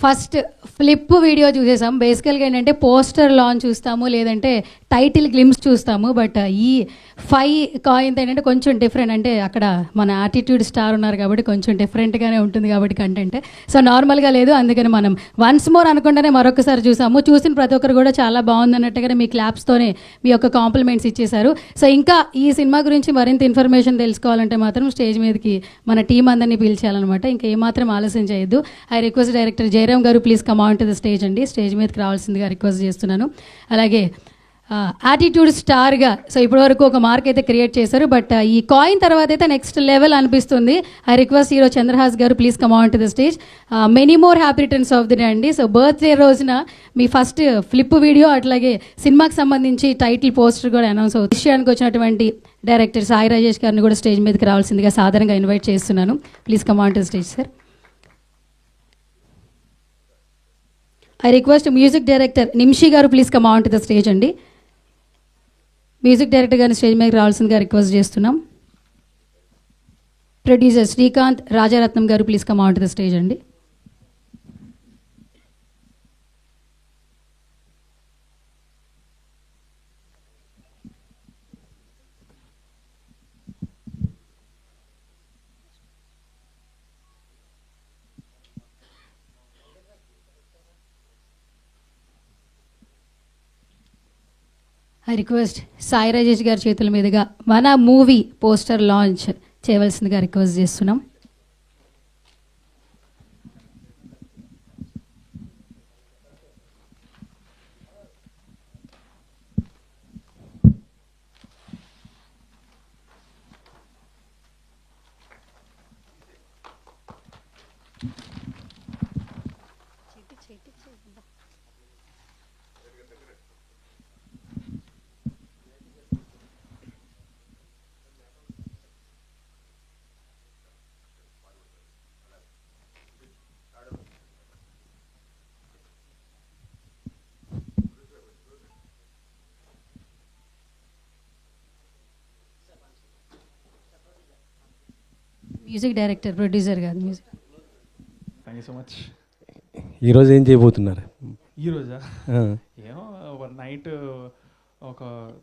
First flip video చూసేసాం. బేసికల్గా ఏంటంటే poster launch చూస్తాము, లేదంటే టైటిల్ గ్లిమ్స్ చూస్తాము. బట్ ఈ 5 కాయిన్ ఏంటంటే కొంచెం డిఫరెంట్, అంటే అక్కడ మన యాటిట్యూడ్ స్టార్ ఉన్నారు కాబట్టి కొంచెం డిఫరెంట్గానే ఉంటుంది కాబట్టి కంటెంట్. సో నార్మల్గా లేదు, అందుకని మనం వన్స్ మోర్ అనుకుంటేనే మరొకసారి చూసాము. చూసిన ప్రతి ఒక్కరు కూడా చాలా బాగుంది అన్నట్టుగానే మీ క్లాప్స్తోనే మీ యొక్క కాంప్లిమెంట్స్ ఇచ్చేశారు. సో ఇంకా ఈ సినిమా గురించి మరింత ఇన్ఫర్మేషన్ తెలుసుకోవాలంటే మాత్రం స్టేజ్ మీదకి మన టీం అందరినీ పిలిచేయాలన్నమాట. ఇంకా ఏమాత్రం ఆలస్యం చేయొద్దు. ఐ రిక్వెస్ట్ డైరెక్టర్ జయరామ్ గారు please come on to the stage అండి. స్టేజ్ మీదకి రావాల్సిందిగా రిక్వెస్ట్ చేస్తున్నాను. అలాగే యాటిట్యూడ్ స్టార్గా సో ఇప్పటివరకు ఒక మార్క్ అయితే క్రియేట్ చేశారు, బట్ ఈ కాయిన్ తర్వాత అయితే నెక్స్ట్ లెవెల్ అనిపిస్తుంది. ఐ రిక్వెస్ట్ హీరో చంద్రహాస్ గారు please come on to the stage. Many more happy returns of the day అండి. సో బర్త్డే రోజున మీ ఫస్ట్ ఫ్లిప్ వీడియో, అట్లాగే సినిమాకి సంబంధించి టైటిల్ పోస్టర్ కూడా అనౌన్స్ అవుతుంది. విషయానికి వచ్చినటువంటి డైరెక్టర్ సాయి రాజేష్ గారిని కూడా స్టేజ్ మీదకి రావాల్సిందిగా సాధారణంగా ఇన్వైట్ చేస్తున్నాను. Please come on to the stage sir. I request music director Nimshi garu please come on to the stage అండి. మ్యూజిక్ డైరెక్టర్ గారిని స్టేజ్ మీద రావాల్సిందిగా రిక్వెస్ట్ చేస్తున్నాం. Producer Srikanth Rajaratnam garu please come on to the stage అండి. ఐ రిక్వెస్ట్ సాయి రాజేష్ గారి చేతుల మీదుగా మన మూవీ పోస్టర్ లాంచ్ చేయవలసిందిగా రిక్వెస్ట్ చేస్తున్నాం. Music director producer garu music. Thank you so much. ఈరోజు ఏం చేయబోతున్నారు? ఈరోజా ఏమో నైట్ ఒక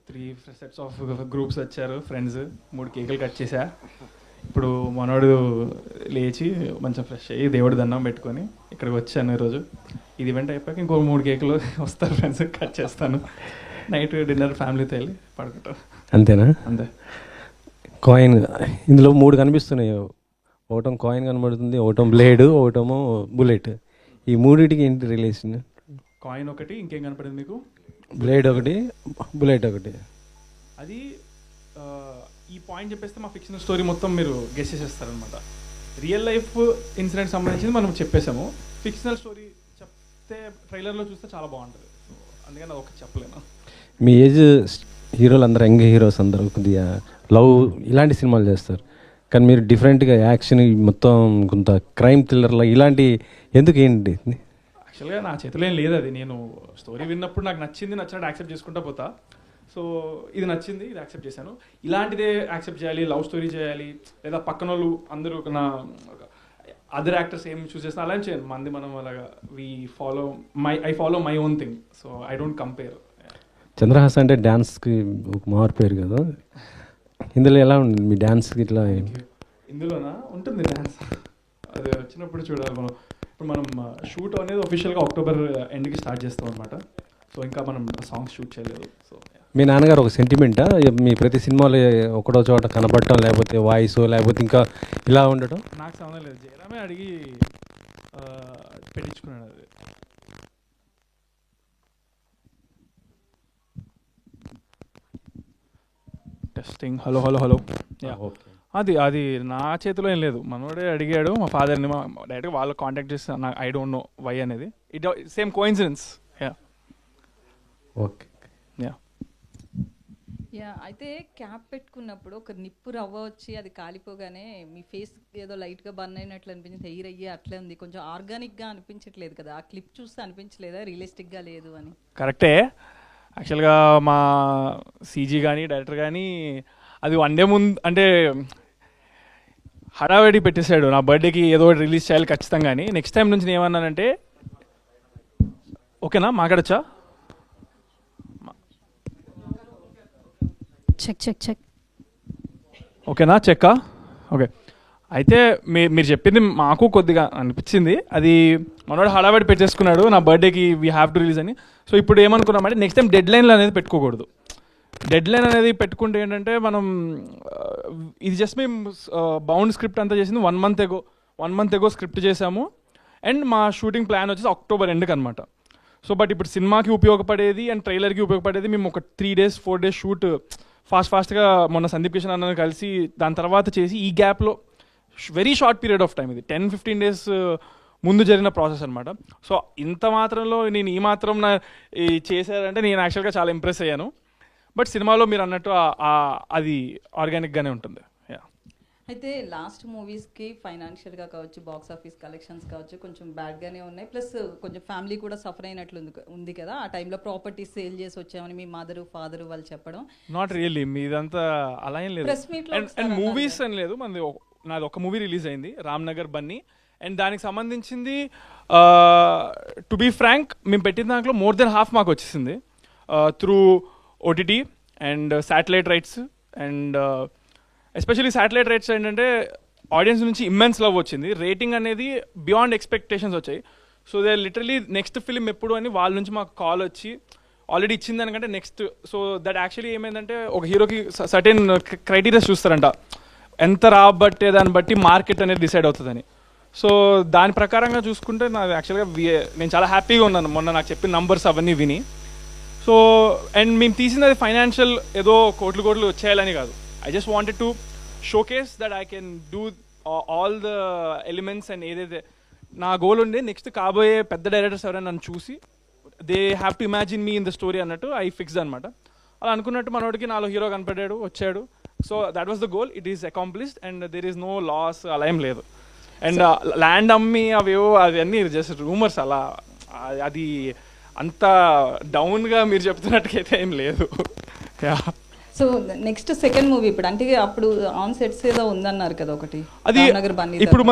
3 సెట్స్ ఆఫ్ గ్రూప్స్ వచ్చారు ఫ్రెండ్స్, 3 కేకులు కట్ చేశా. ఇప్పుడు మనోడు లేచి మంచిగా ఫ్రెష్ అయ్యి దేవుడి దండం పెట్టుకొని ఇక్కడికి వచ్చాను. ఈరోజు ఇది ఈవెంట్ అయిపోయాక ఇంకో 3 కేకులు వస్తారు ఫ్రెండ్స్, కట్ చేస్తాను. నైట్ డిన్నర్ ఫ్యామిలీతో వెళ్ళి పడుకుంటాం. అంతేనా? అంతే. కాయిన్ ఇందులో 3 కనిపిస్తున్నాయి. ఒకటం కాయిన్ కనబడుతుంది, ఒకటం బ్లేడ్, ఒకటేమో బుల్లెట్. ఈ మూడింటికి ఏంటి రిలేషన్? కాయిన్ ఒకటి, ఇంకేం కనపడింది మీకు? బ్లేడ్ ఒకటి, బుల్లెట్ ఒకటి. అది ఈ పాయింట్ చెప్పేస్తే మా ఫిక్షనల్ స్టోరీ మొత్తం మీరు గెస్ చేసేస్తారనమాట. రియల్ లైఫ్ ఇన్సిడెంట్ సంబంధించింది మనం చెప్పేసాము. ఫిక్షనల్ స్టోరీ చెప్తే ట్రైలర్లో చూస్తే చాలా బాగుంటుంది. సో అందుకని అది ఒకటి చెప్పలేను. మీ ఏజ్ హీరోలు అందరూ, యంగ్ హీరోస్ అందరూ కొద్దిగా లవ్ ఇలాంటి సినిమాలు చేస్తారు, కానీ మీరు డిఫరెంట్గా యాక్షన్ మొత్తం కొంత క్రైమ్ థ్రిల్లర్లా ఇలాంటి ఎందుకు ఏంటి? యాక్చువల్గా నా చేతిలో ఏం లేదు. అది నేను స్టోరీ విన్నప్పుడు నాకు నచ్చింది, నచ్చినట్టు యాక్సెప్ట్ చేసుకుంటా పోతా. సో ఇది నచ్చింది, ఇది యాక్సెప్ట్ చేశాను. ఇలాంటిదే యాక్సెప్ట్ చేయాలి, లవ్ స్టోరీ చేయాలి, లేదా పక్కన వాళ్ళు అందరూ నా అదర్ యాక్టర్స్ ఏం చూస్ చేస్తున్నా అలా చేయను. మంది మనం అలాగా I follow my own thing. So I don't compare. Chandrahas అంటే డ్యాన్స్కి ఒక మారు పేరు కదా, ఇందులో ఎలా ఉంది మీ డ్యాన్స్కి? ఇట్లా ఇందులోనా ఉంటుంది డ్యాన్స్, అది వచ్చినప్పుడు చూడాలి మనం. ఇప్పుడు మనం షూట్ అనేది అఫీషియల్గా అక్టోబర్ ఎండ్కి స్టార్ట్ చేస్తాం అనమాట. సో ఇంకా మనం సాంగ్స్ షూట్ చేయలేదు. సో మీ నాన్నగారు ఒక సెంటిమెంటా మీ ప్రతి సినిమాలో ఒకటో చోట కనపడటం, లేకపోతే వాయిస్, లేకపోతే ఇంకా ఇలా ఉండటం? నాకు సంబంధం లేదు, జయరామే అడిగి పెట్టించుకున్నాడు అది. టెస్టింగ్. Hello hello hello. అది అది నా చేతిలో ఏం లేదు, మనోడే అడిగాడు మా ఫాదర్ని. డైరెక్ట్గా వాళ్ళు కాంటాక్ట్ చేస్తే నాకు ఐ డోంట్ నో వై అనేది. It same coincidence. ఓకే. అయితే క్యాప్ పెట్టుకున్నప్పుడు ఒక నిప్పు రవ్వ వచ్చి అది కాలిపోగానే మీ ఫేస్ ఏదో లైట్గా బర్న్ అయినట్లు అనిపించింది, హెయిర్ అయ్యి అట్లే ఉంది, కొంచెం ఆర్గానిక్గా అనిపించట్లేదు కదా? ఆ క్లిప్ చూస్తే అనిపించలేదా రియలిస్టిక్గా లేదు అని? కరెక్టే. యాక్చువల్గా మా సీజీ కానీ డైరెక్టర్ కానీ అది 1 డే ముందు అంటే హడావిడి పెట్టేశాడు. నా బర్త్డేకి ఏదో ఒకటి రిలీజ్ చేయాలి ఖచ్చితంగా అని. నెక్స్ట్ టైం నుంచి నేను ఏమన్నానంటే ఓకేనా మాట్లాడచ్చా? Check check check. ఓకేనా చెక్కా? ఓకే. అయితే మీరు చెప్పింది మాకు కొద్దిగా అనిపించింది. అది మనోడు హడావిడి పెట్టేసుకున్నాడు నా బర్త్డేకి వీ హ్యావ్ టు రిలీజ్ అని. సో ఇప్పుడు ఏమనుకున్నామంటే నెక్స్ట్ టైం డెడ్ లైన్లు అనేది పెట్టుకోకూడదు. డెడ్ లైన్ అనేది పెట్టుకుంటే ఏంటంటే మనం ఇది జస్ట్ మేము బౌండ్ స్క్రిప్ట్ అంతా చేసింది 1 month ఎగో స్క్రిప్ట్ చేసాము. అండ్ మా షూటింగ్ ప్లాన్ వచ్చేసి October ఎండ్కి అనమాట. సో బట్ ఇప్పుడు సినిమాకి ఉపయోగపడేది అండ్ ట్రైలర్కి ఉపయోగపడేది మేము ఒక 3 days 4 days షూట్ ఫాస్ట్గా మొన్న సందీప్ కిషన్ అన్న కలిసి దాని తర్వాత చేసి ఈ గ్యాప్లో very short period of time, ఇది 10-15 days ముందు జరిగిన ప్రాసెస్ అనమాట. సో ఇంత మాత్రంలో నేను ఈ మాత్రం చేశారంటే నేను యాక్చువల్గా చాలా ఇంప్రెస్ అయ్యాను. బట్ సినిమాలో మీరు అన్నట్టు అది ఆర్గానిక్గానే ఉంటుంది. అయితే లాస్ట్ మూవీస్కి ఫైనాన్షియల్గా కావచ్చు, బాక్స్ ఆఫీస్ కలెక్షన్స్ కావచ్చు కొంచెం బ్యాడ్గానే ఉన్నాయి. ప్లస్ కొంచెం ఫ్యామిలీ కూడా సఫర్ అయినట్లు ఉంది కదా. ఆ టైంలో ప్రాపర్టీస్ సేల్ చేసి వచ్చామని మీ మదరు ఫాదరు వాళ్ళు చెప్పడం. నాట్ రియల్లీ, మీదంతా అలా ఏం లేదు. ప్రెస్ మీట్లో అండ్ మూవీస్ అని లేదు, నాది ఒక మూవీ రిలీజ్ అయింది రామ్నగర్ బన్నీ. అండ్ దానికి సంబంధించింది టు బీ ఫ్రాంక్ మేము పెట్టిన దాంట్లో మోర్ దెన్ హాఫ్ మాకు వచ్చేసింది through OTT and satellite rights. And especially satellite rights ఏంటంటే ఆడియన్స్ నుంచి ఇమ్మెన్స్ లవ్ వచ్చింది. రేటింగ్ అనేది బియాండ్ ఎక్స్పెక్టేషన్స్ వచ్చాయి. So they literally next film ఎప్పుడు అని వాళ్ళ నుంచి మాకు కాల్ వచ్చి ఆల్రెడీ ఇచ్చింది దానికంటే నెక్స్ట్. సో దట్ యాక్చువల్లీ ఏమైందంటే ఒక హీరోకి సర్టెన్ క్రైటీరియాస్ చూస్తారంట, ఎంత రాబట్టే దాన్ని బట్టి మార్కెట్ అనేది డిసైడ్ అవుతుందని. సో దాని ప్రకారంగా చూసుకుంటే నాకు యాక్చువల్గా నేను చాలా హ్యాపీగా ఉన్నాను మొన్న నాకు చెప్పిన నంబర్స్ అవన్నీ విని. సో అండ్ మేము తీసింది అది ఫైనాన్షియల్ ఏదో కోట్లు వచ్చేయాలని కాదు. I just wanted to showcase that I can do all the elements and ఏదైతే నా గోల్ ఉండే నెక్స్ట్ కాబోయే పెద్ద డైరెక్టర్స్ ఎవరైనా నన్ను చూసి they have to imagine me in the story అన్నట్టు ఐ ఫిక్స్డ్ అనమాట. అలా అనుకున్నట్టు మనోడికి నాలో హీరో కనపడ్డాడు, వచ్చాడు. So that was the goal, it is accomplished and there is no loss, అలా ఏం లేదు. అండ్ ల్యాండ్ అమ్మి అవేవో అవన్నీ జస్ట్ రూమర్స్, అలా అది అంత డౌన్గా మీరు చెప్తున్నట్టుకైతే ఏం లేదు. సో నెక్స్ట్ సెకండ్ మూవీ ఇప్పుడు అంటే అప్పుడు ఆన్ సెట్స్ ఏదో ఉందన్నారు కదా ఒకటి, అది నగర్ బన్నీ. ఇప్పుడు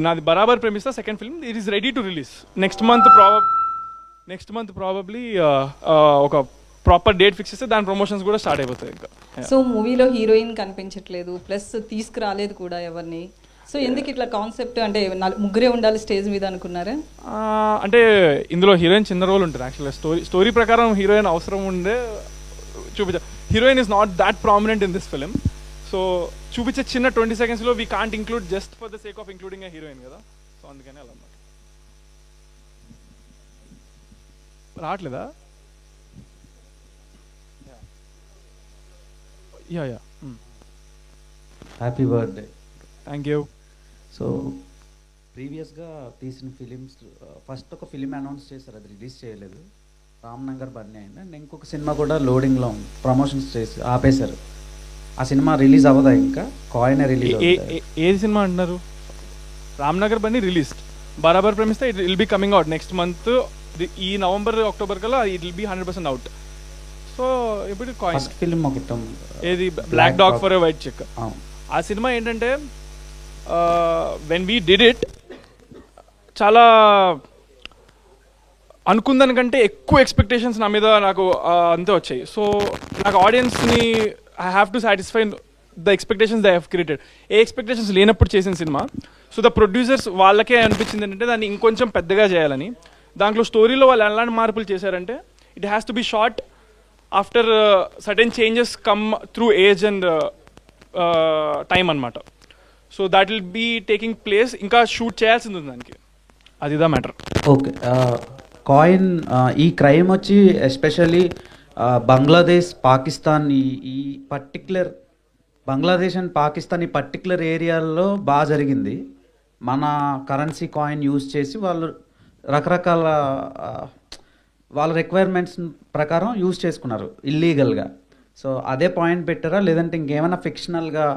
నాది బరాబర్ ప్రేమిస్తా second film, it is ready to release next month probably ఒక ప్రాపర్ డేట్ ఫిక్స్ చేస్తే దాని ప్రమోషన్స్ కూడా స్టార్ట్ అయిపోతాయి ఇంకా. సో మూవీలో హీరోయిన్ కనిపించట్లేదు, ప్లస్ తీసుకురాలేదు కూడా ఎవరిని. సో ఎందుకు ఇట్లా కాన్సెప్ట్ అంటే ముగ్గురే ఉండాలి స్టేజ్ మీద అనుకున్నారా? అంటే ఇందులో హీరోయిన్ చిన్న రోల్ ఉంటుంది యాక్చువల్గా. స్టోరీ ప్రకారం హీరోయిన్ అవసరం ఉండే చూపించా. Heroine is not that prominent in this film. So చూపించే చిన్న 20 secondsలో we can't include just for the sake of including a heroine కదా. సో అందుకని అలా అన్నమాట. రావట్లేదా? Yeah happy birthday. Thank you. So ప్రీవియస్గా తీసిన ఫిలిమ్స్ ఫస్ట్ ఒక ఫిలిం అనౌన్స్ చేశారు, అది రిలీజ్ చేయలేదు, రామ్నగర్ బన్నీ అయింది. అండ్ ఇంకొక సినిమా కూడా లోడింగ్లో ప్రమోషన్స్ చేసి ఆపేశారు. ఆ సినిమా రిలీజ్ అవ్వదా ఇంకా? కాయిన్ రిలీజ్ ఏది సినిమా అంటున్నారు? రామ్నగర్ బన్నీ రిలీజ్డ్, బరాబర్ ప్రేమిస్తే it will be coming out next month. ఈ November October కల్లా it will be 100% out. So ఇప్పుడు కాయిన్ ఫిలిం ఒకటం ఏది black dog for a white check. ఆ సినిమా ఏంటంటే వెన్ వీ డిడ్ ఇట్ చాలా అనుకుందానికంటే ఎక్కువ ఎక్స్పెక్టేషన్స్ నా మీద నాకు అంతే వచ్చాయి. సో నాకు ఆడియన్స్ని I have to satisfy the expectations they have created. A expectations లేనప్పుడు చేసిన సినిమా. సో ద ప్రొడ్యూసర్స్ వాళ్ళకే అనిపించింది ఏంటంటే దాన్ని ఇంకొంచెం పెద్దగా చేయాలని. దాంట్లో స్టోరీలో వాళ్ళు ఎలాంటి మార్పులు చేశారంటే it has to be short after certain changes come through age and time అనమాట. So that will be taking place, ఇంకా షూట్ చేయాల్సింది ఉంది దానికి, అదిదా మ్యాటర్. ఓకే. కాయిన్ ఈ క్రైమ్ వచ్చి ఎస్పెషల్లీ బంగ్లాదేశ్, పాకిస్తాన్, ఈ పర్టిక్యులర్ బంగ్లాదేశ్ అండ్ పాకిస్తాన్ ఈ పర్టిక్యులర్ ఏరియాల్లో బాగా జరిగింది. మన కరెన్సీ కాయిన్ యూజ్ చేసి వాళ్ళు రకరకాల వాళ్ళ రిక్వైర్మెంట్స్ ప్రకారం యూజ్ చేసుకున్నారు ఇల్లీగల్గా. సో అదే పాయింట్ పెట్టారా లేదంటే ఇంకేమైనా ఫిక్షనల్గా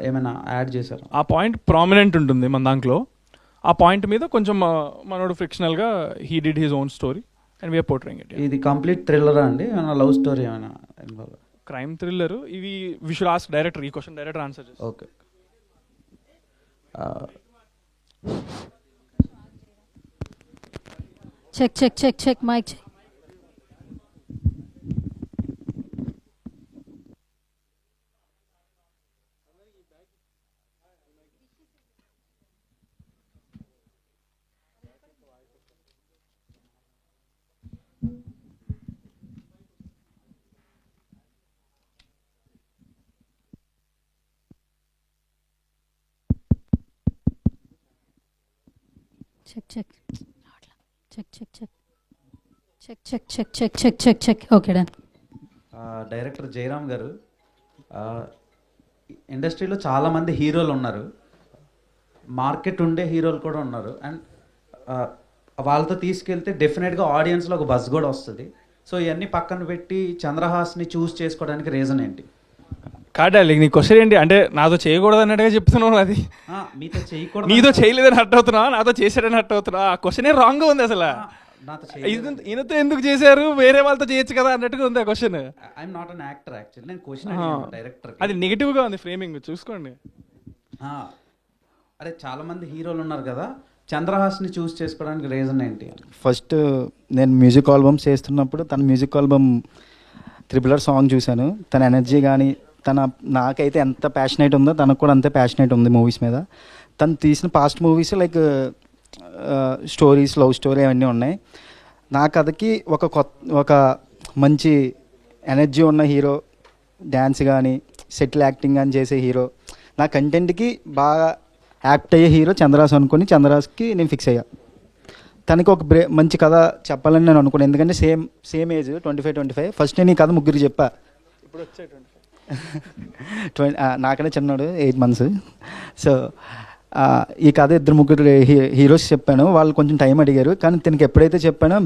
ఏమైనా యాడ్ చేశారా? ఆ పాయింట్ ప్రామినెంట్ ఉంటుంది మన దాంట్లో. ఆ పాయింట్ మీద కొంచెం మనోడు ఫ్రిక్షనల్గా he did his own story and we are portraying it. ఇది కంప్లీట్ థ్రిల్లరా అండి? ఏమైనా లవ్ స్టోరీ ఏమైనా ఇన్వాల్వ్? Crime thriller. ఇవి వి షుడ్ ఆస్క్ డైరెక్టర్, ఈ క్వశ్చన్ డైరెక్టర్ ఆన్సర్ చేస్తారు. Okay. Check mic check. Check. Okay done. Director Jayaram garu, ఇండస్ట్రీలో చాలామంది హీరోలు ఉన్నారు, మార్కెట్ ఉండే హీరోలు కూడా ఉన్నారు. అండ్ వాళ్ళతో తీసుకెళ్తే డెఫినెట్గా ఆడియన్స్లో ఒక బజ్ కూడా వస్తుంది. సో ఇవన్నీ పక్కన పెట్టి చంద్రహాస్ని చూస్ చేసుకోవడానికి రీజన్ ఏంటి? కాడాలి నీ క్వశ్చన్ ఏంటి అంటే నాతో చేయకూడదు అన్నట్టుగా చెప్తున్నావు. అది మీతో చేయకూడదు, నీతో చేయలేదని హర్ట్ అవుతున్నా, నాతో చేశాడని హర్ట్ అవుతున్నా. ఆ క్వశ్చనే రాంగ్గా ఉంది అసలు. నాతో ఈయనతో ఎందుకు చేశారు, వేరే వాళ్ళతో చేయొచ్చు కదా అన్నట్టుగా ఉంది ఆ question. I'm not an actor actually, నేను క్వశ్చన్ డైరెక్టర్. అది నెగిటివ్గా ఉంది ఫ్రేమింగ్, చూసుకోండి. అరే చాలామంది హీరోలు ఉన్నారు కదా, చంద్రహాస్ని చూస్ చేసుకోవడానికి రీజన్ ఏంటి? ఫస్ట్ నేను మ్యూజిక్ ఆల్బమ్స్ చేస్తున్నప్పుడు తన మ్యూజిక్ ఆల్బమ్ త్రిబులర్ సాంగ్ చూశాను. తన ఎనర్జీ కానీ నాకైతే ఎంత ప్యాషనేట్ ఉందో తనకు కూడా అంతే ప్యాషనేట్ ఉంది మూవీస్ మీద. తను తీసిన past movies like stories, love story అవన్నీ ఉన్నాయి. నా కథకి ఒక మంచి ఎనర్జీ ఉన్న హీరో, డ్యాన్స్ కానీ సెటిల్ యాక్టింగ్ కానీ చేసే హీరో, నా కంటెంట్కి బాగా యాక్ట్ అయ్యే హీరో చంద్రహాస్ అనుకుని చంద్రహాస్కి నేను ఫిక్స్ అయ్యా. తనకి ఒక మంచి కథ చెప్పాలని నేను అనుకున్నాను. ఎందుకంటే సేమ్ ఏజ్ 25. ఫస్ట్ నేను ఈ కథ ముగ్గురికి చెప్పా. ఇప్పుడు వచ్చే నాకనే చిన్నాడు 8 months. సో ఈ కథ 2-3 హీరోస్ చెప్పాను. వాళ్ళు కొంచెం టైం అడిగారు. కానీ తనకి ఎప్పుడైతే చెప్పానో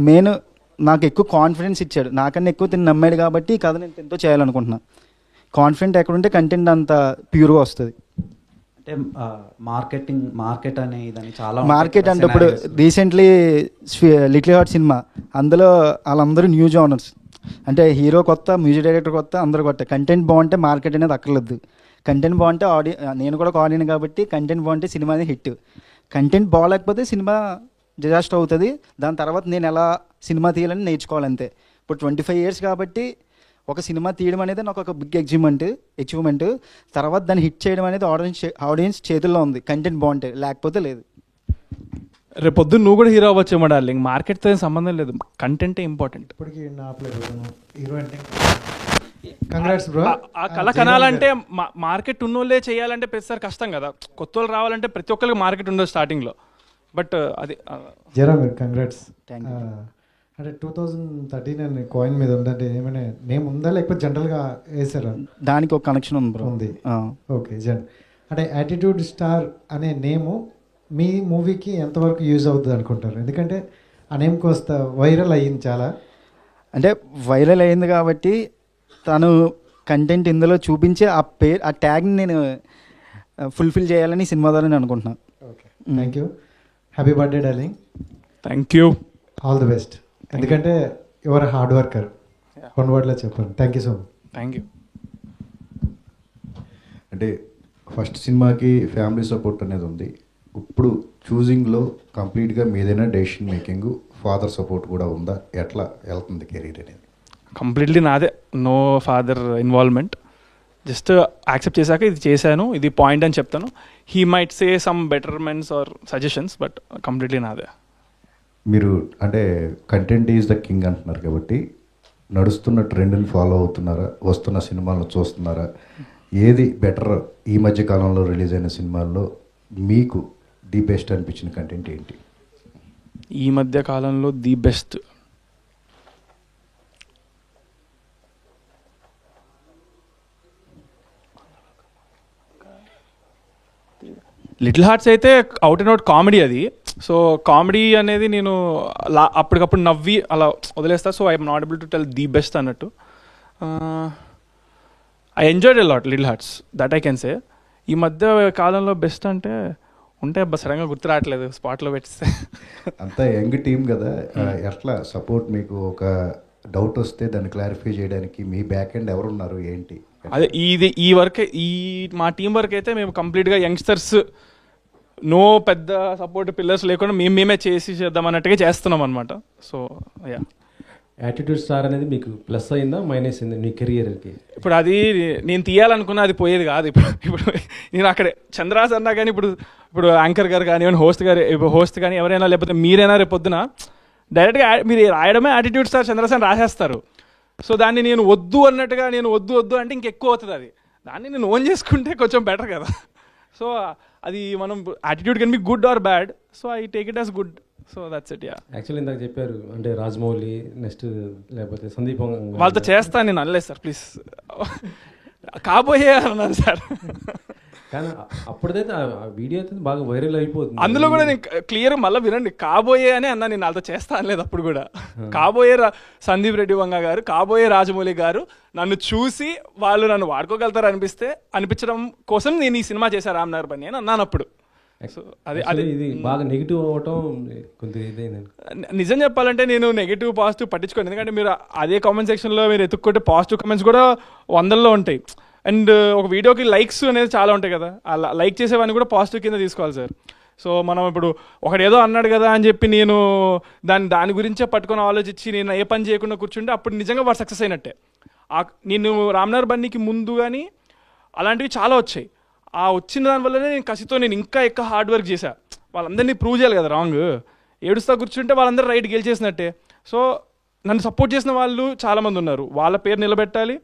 నాకు ఎక్కువ కాన్ఫిడెన్స్ ఇచ్చాడు. నాకన్నా ఎక్కువ తిని నమ్మాడు కాబట్టి ఈ కథ నేను ఎంతో చేయాలనుకుంటున్నాను. కాన్ఫిడెంట్ ఎక్కడుంటే కంటెంట్ అంత ప్యూర్గా వస్తుంది. అంటే మార్కెట్ అనే ఇదని చాలా మార్కెట్ అంటే ఇప్పుడు రీసెంట్లీ లిటిల్ హార్ట్ సినిమా, అందులో వాళ్ళందరూ న్యూ జోనర్స్. అంటే హీరో కొత్త, మ్యూజిక్ డైరెక్టర్ కొత్త, అందరూ కొత్త. కంటెంట్ బాగుంటే మార్కెట్ అనేది అక్కర్లేదు. కంటెంట్ బాగుంటే నేను కూడా ఒక ఆడియన్ కాబట్టి కంటెంట్ బాగుంటే సినిమా అనేది హిట్. కంటెంట్ బాగాలేకపోతే సినిమా డిజాస్టర్ అవుతుంది. దాని తర్వాత నేను ఎలా సినిమా తీయాలని నేర్చుకోవాలంతే. ఇప్పుడు 25 years కాబట్టి ఒక సినిమా తీయడం అనేది నాకు ఒక బిగ్ అచీవ్మెంట్. తర్వాత దాన్ని హిట్ చేయడం అనేది ఆడియన్స్ చేతుల్లో ఉంది. కంటెంట్ బాగుంటే, లేకపోతే లేదు. రేపు పొద్దున్న నువ్వు కూడా హీరో అవ్వచ్చేమో డార్లింగ్, మార్కెట్తో ఇంపార్టెంట్ లేదు, కంటెంటే ఇంపార్టెంట్. ఇప్పటికి నా హీరో అంటే కంగ్రాట్స్ బ్రో. ఆ కళ కనాలంటే మార్కెట్ ఉన్నోళ్ళే చేయాలంటే ప్రతిసారి కష్టం కదా. కొత్త వాళ్ళు రావాలంటే ప్రతి ఒక్కరికి మార్కెట్ ఉండదు స్టార్టింగ్లో. బట్ అది జరా మీరు కంగ్రాట్స్. Thank you. అంటే 2013 అని కాయిన్ మీద ఉందంటే ఏమైనా నేమ్ ఉందా లేకపోతే జనరల్గా వేసారా? దానికి ఒక కనెక్షన్ ఉంది బ్రో. ఉంది. ఓకే అంటే యాటిట్యూడ్ స్టార్ అనే నేము మీ మూవీకి ఎంతవరకు యూజ్ అవుతుంది అనుకుంటారు? ఎందుకంటే ఆ నేమ్కి వస్తా వైరల్ అయ్యింది చాలా. అంటే వైరల్ అయింది కాబట్టి తను కంటెంట్ ఇందులో చూపించి ఆ ట్యాగ్ని నేను ఫుల్ఫిల్ చేయాలని సినిమా ద్వారా నేను అనుకుంటున్నాను. Okay, thank you. Happy birthday darling. Thank you, all the best. ఎందుకంటే యువర్ హార్డ్ వర్కర్, వన్ వర్డ్లో చెప్పండి. Thank you so much. Thank you. అంటే ఫస్ట్ సినిమాకి ఫ్యామిలీ సపోర్ట్ అనేది ఉంది. ఇప్పుడు చూజింగ్లో కంప్లీట్గా మీదైనా డెసిషన్ మేకింగ్, ఫాదర్ సపోర్ట్ కూడా ఉందా? ఎట్లా వెళ్తుంది కెరీర్ అనేది? కంప్లీట్లీ నాదే, no father involvement. Just accept చేశాక ఇది చేశాను, ఇది పాయింట్ అని చెప్తాను. He might say some betterments or suggestions, but completely నాదే. మీరు అంటే కంటెంట్ ఈజ్ ద కింగ్ అంటున్నారు కాబట్టి నడుస్తున్న ట్రెండ్ని ఫాలో అవుతున్నారా? వస్తున్న సినిమాలను చూస్తున్నారా? ఏది బెటర్ ఈ మధ్య కాలంలో రిలీజ్ అయిన సినిమాల్లో మీకు ది బెస్ట్ అనిపించిన కంటెంట్ ఏంటి? ఈ మధ్య కాలంలో ది బెస్ట్ లిటిల్ హార్ట్స్ అయితే అవుట్ అండ్ అవుట్ కామెడీ అది. సో కామెడీ అనేది నేను అప్పటికప్పుడు నవ్వి అలా వదిలేస్తా. So I'm not able to tell the best అన్నట్టు. I enjoyed a lot little hearts, that I can say. ఈ మధ్య కాలంలో బెస్ట్ అంటే ఉంటే సడన్గా గుర్తు రావట్లేదు, స్పాట్లో పెట్టిస్తే. అంతా యంగ్ టీమ్ కదా, ఎట్లా సపోర్ట్ మీకు? ఒక డౌట్ వస్తే దాన్ని క్లారిఫై చేయడానికి మీ బ్యాక్ ఎండ్ ఎవరున్నారు ఏంటి? అదే ఈ వర్క్, మా టీం వర్క్ అయితే మేము కంప్లీట్గా యంగ్స్టర్స్ నో పెద్ద సపోర్ట్ పిల్లర్స్ లేకుండా మేమే చేద్దాం అన్నట్టుగా చేస్తున్నాం అనమాట. సో యా, యాటిట్యూడ్ స్టార్ అనేది మీకు ప్లస్ అయిందా మైనస్ అయిందా మీ కెరియర్కి? ఇప్పుడు అది నేను తీయాలనుకున్నా అది పోయేది కాదు. ఇప్పుడు నేను అక్కడే చంద్రాస్ అన్నా కానీ ఇప్పుడు యాంకర్ గారు కానివ్వండి, హోస్ట్ కానీ ఎవరైనా, లేకపోతే మీరైనా రేపొద్దున డైరెక్ట్గా మీరు రాయడమే యాటిట్యూడ్ స్టార్ చంద్రాస్ అని రాసేస్తారు. సో దాన్ని నేను వద్దు అన్నట్టుగా నేను వద్దు అంటే ఇంకెక్కువ అవుతుంది. అది దాన్ని నేను ఓన్ చేసుకుంటే కొంచెం బెటర్ కదా. సో అది మనం attitude can be good or bad, so I take it as good. So that's it. Yeah, actually ఇందాక చెప్పారు అంటే రాజమౌళి నెక్స్ట్ లేకపోతే సందీప్ వాళ్ళతో చేస్తాను నేను అనలేదు సార్, ప్లీజ్. కాబోయే అన్నాను సార్. కానీ అప్పుడైతే ఆ వీడియో అయితే బాగా వైరల్ అయిపోతుంది. అందులో కూడా నేను క్లియర్ మళ్ళీ వినండి, కాబోయే అని అన్నా, నేను వాళ్ళతో చేస్తా అనలేదు అప్పుడు కూడా. కాబోయే సందీప్ రెడ్డి వంగ గారు, కాబోయే రాజమౌళి గారు నన్ను చూసి వాళ్ళు నన్ను వాడుకోగలుగుతారు అనిపించడం కోసం నేను ఈ సినిమా చేశాను రామ్నగర్ బన్నీ అని అన్నాను అప్పుడు. సో అది ఇది బాగా నెగిటివ్ అవ్వటం కొంచెం ఇదైందండి. నిజం చెప్పాలంటే నేను నెగిటివ్ పాజిటివ్ పట్టించుకోండి, ఎందుకంటే మీరు అదే కామెంట్ సెక్షన్లో మీరు ఎత్తుక్కుంటే పాజిటివ్ కామెంట్స్ కూడా 100లో ఉంటాయి. అండ్ ఒక వీడియోకి లైక్స్ అనేది చాలా ఉంటాయి కదా, అలా లైక్ చేసేవన్నీ కూడా పాజిటివ్ కింద తీసుకోవాలి సార్. సో మనం ఇప్పుడు ఒకడు ఏదో అన్నాడు కదా అని చెప్పి నేను దాని గురించే పట్టుకొని ఆలోచించి నేను ఏ పని చేయకుండా కూర్చుంటే అప్పుడు నిజంగా వాడు సక్సెస్ అయినట్టే. నేను రామ్నగర్ బన్నీకి ముందు కానీ అలాంటివి చాలా వచ్చాయి. ఆ వచ్చిన దానివల్లనే నేను కసితో నేను ఇంకా ఎక్కువ హార్డ్ వర్క్ చేశా. వాళ్ళందరినీ ప్రూవ్ చేయాలి కదా రాంగ్. ఏడుస్తా కూర్చుంటే వాళ్ళందరూ రైట్ గెలిచేసినట్టే. సో నన్ను సపోర్ట్ చేసిన వాళ్ళు చాలామంది ఉన్నారు, వాళ్ళ పేరు నిలబెట్టాలి.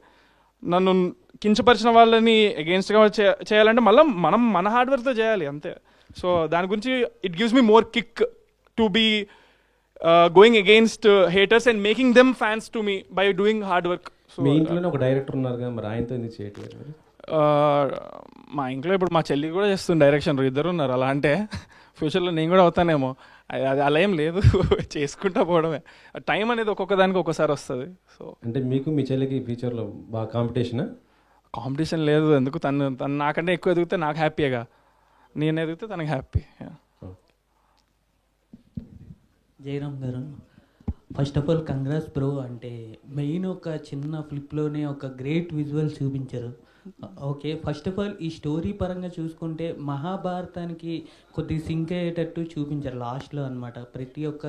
నన్ను కించపరిచిన వాళ్ళని అగెన్స్ట్గా చేయాలంటే మళ్ళీ మనం మన హార్డ్ వర్క్తో చేయాలి అంతే. సో దాని గురించి it gives me more kick to be going against haters and making them fans to me by doing hard work. So మీ ఇంట్లోనే ఒక డైరెక్టర్ ఉన్నారు కదా, మరి ఆయనతో ఎందుకు చేయట్లేదు? మా ఇంట్లో ఇప్పుడు మా చెల్లి కూడా చేస్తుంది డైరెక్షన్, ఇద్దరు ఉన్నారు. అలా అంటే ఫ్యూచర్లో నేను కూడా అవుతానేమో, అది అలా ఏం లేదు, చేసుకుంటా పోవడమే. టైం అనేది ఒక్కొక్క దానికి ఒక్కోసారి వస్తుంది. సో అంటే మీకు మీ చెల్లికి ఫ్యూచర్లో బాగా కాంపిటీషన్ లేదు. ఎందుకు తను నాకంటే ఎక్కువ ఎదిగితే నాకు హ్యాపీగా, నేను ఎదిగితే తనకి హ్యాపీ. జయరామ్ గారు, first of all congrats bro. అంటే మెయిన్ ఒక చిన్న ఫ్లిప్లోనే ఒక గ్రేట్ విజువల్ చూపించారు. ఓకే, ఫస్ట్ ఆఫ్ ఆల్ ఈ స్టోరీ పరంగా చూసుకుంటే మహాభారతానికి కొద్దిగా సింక్ అయ్యేటట్టు చూపించారు లాస్ట్లో అనమాట. ప్రతి ఒక్క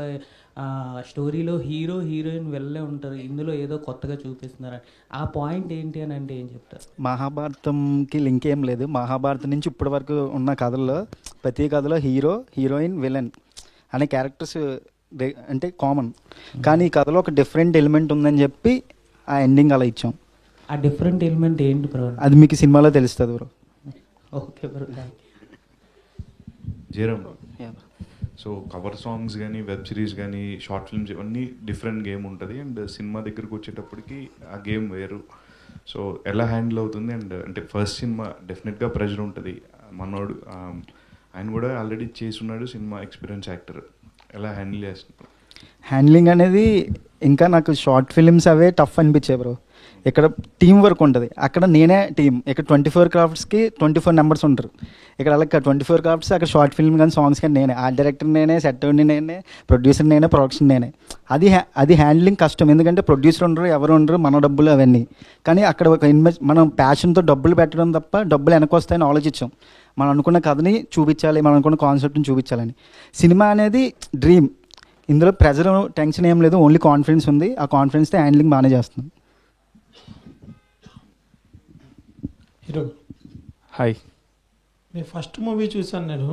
స్టోరీలో హీరో హీరోయిన్ వెళ్ళే ఉంటారు, ఇందులో ఏదో కొత్తగా చూపిస్తున్నారు. ఆ పాయింట్ ఏంటి అని అంటే ఏం చెప్తారు? మహాభారతంకి లింక్ ఏం లేదు. మహాభారతం నుంచి ఇప్పటి వరకు ఉన్న కథల్లో ప్రతి కథలో హీరో హీరోయిన్ విలన్ అనే క్యారెక్టర్స్ అంటే కామన్, కానీ ఈ కథలో ఒక డిఫరెంట్ ఎలిమెంట్ ఉందని చెప్పి ఆ ఎండింగ్ అలా ఇచ్చాం. ఆ డిఫరెంట్ ఎలిమెంట్ ఏంటి బ్రో? అది మీకు సినిమాలో తెలుస్తుంది bro. Okay bro. Jayaram, so cover songs కానీ వెబ్ సిరీస్ కానీ షార్ట్ ఫిల్మ్స్ ఇవన్నీ డిఫరెంట్ గేమ్ ఉంటుంది. అండ్ సినిమా దగ్గరకు వచ్చేటప్పటికి ఆ గేమ్ వేరు. సో ఎలా హ్యాండిల్ అవుతుంది? అండ్ అంటే ఫస్ట్ సినిమా డెఫినెట్గా ప్రెషర్ ఉంటుంది. మనోడు ఆయన కూడా ఆల్రెడీ చేసి ఉన్నాడు, సినిమా ఎక్స్పీరియన్స్ యాక్టర్. ఎలా హ్యాండిల్ చేస్తున్నారు? హ్యాండ్లింగ్ అనేది ఇంకా నాకు షార్ట్ ఫిలిమ్స్ అవే టఫ్ అనిపించాయి బ్రో. ఇక్కడ టీం వర్క్ ఉంటుంది, అక్కడ నేనే టీం. ఇక్కడ 24 క్రాఫ్ట్స్కి 24 మెంబర్స్ ఉంటారు. ఇక్కడ అలా 24 క్రాఫ్ట్స్, అక్కడ షార్ట్ ఫిల్మ్ కానీ సాంగ్స్ కానీ నేనే, ఆర్ట్ డైరెక్టర్ నేనే, సెట్టర్ని నేనే, ప్రొడ్యూసర్ నేనే, ప్రొడక్షన్ నేనే. అది హ్యాండ్లింగ్ కష్టం, ఎందుకంటే ప్రొడ్యూసర్ ఉండరు, ఎవరు ఉండరు, మన డబ్బులు అవన్నీ. కానీ అక్కడ ఒక మనం ప్యాషన్తో డబ్బులు పెట్టడం తప్ప డబ్బులు వెనక్కి వస్తాయని ఆలోచించాం. మనం అనుకున్న కథని చూపించాలి, మనం అనుకున్న కాన్సెప్ట్ని చూపించాలని. సినిమా అనేది డ్రీమ్, ఇందులో ప్రెజర్ టెన్షన్ ఏం లేదు, ఓన్లీ కాన్ఫిడెన్స్ ఉంది. ఆ కాన్ఫిడెన్స్తో హ్యాండ్లింగ్ బాగానే చేస్తున్నాం. హీరో హాయ్, మీ ఫస్ట్ మూవీ చూసాను నేను,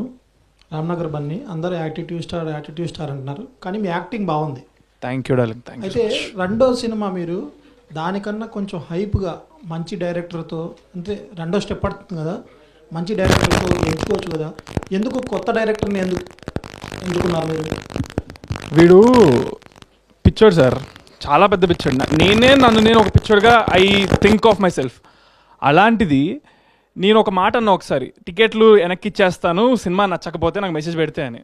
రామ్నగర్ బన్నీ. అందరూ యాటిట్యూడ్ స్టార్ అంటున్నారు, కానీ మీ యాక్టింగ్ బాగుంది. Thank you darling, thank you. అయితే రెండో సినిమా మీరు దానికన్నా కొంచెం హైప్గా మంచి డైరెక్టర్తో, అంటే రెండో స్టెప్ పడుతుంది కదా, మంచి డైరెక్టర్తో ఎంచుకోవచ్చు కదా, ఎందుకు కొత్త డైరెక్టర్ని ఎందుకున్నారు మీరు? వీడు పిచ్చోడు సార్, చాలా పెద్ద పిచ్చోడు. నేను ఒక పిచ్చోడుగా I think of myself. అలాంటిది నేను ఒక మాట అన్నా ఒకసారి, టికెట్లు వెనక్కి ఇచ్చేస్తాను సినిమా నచ్చకపోతే నాకు మెసేజ్ పెడితే అని.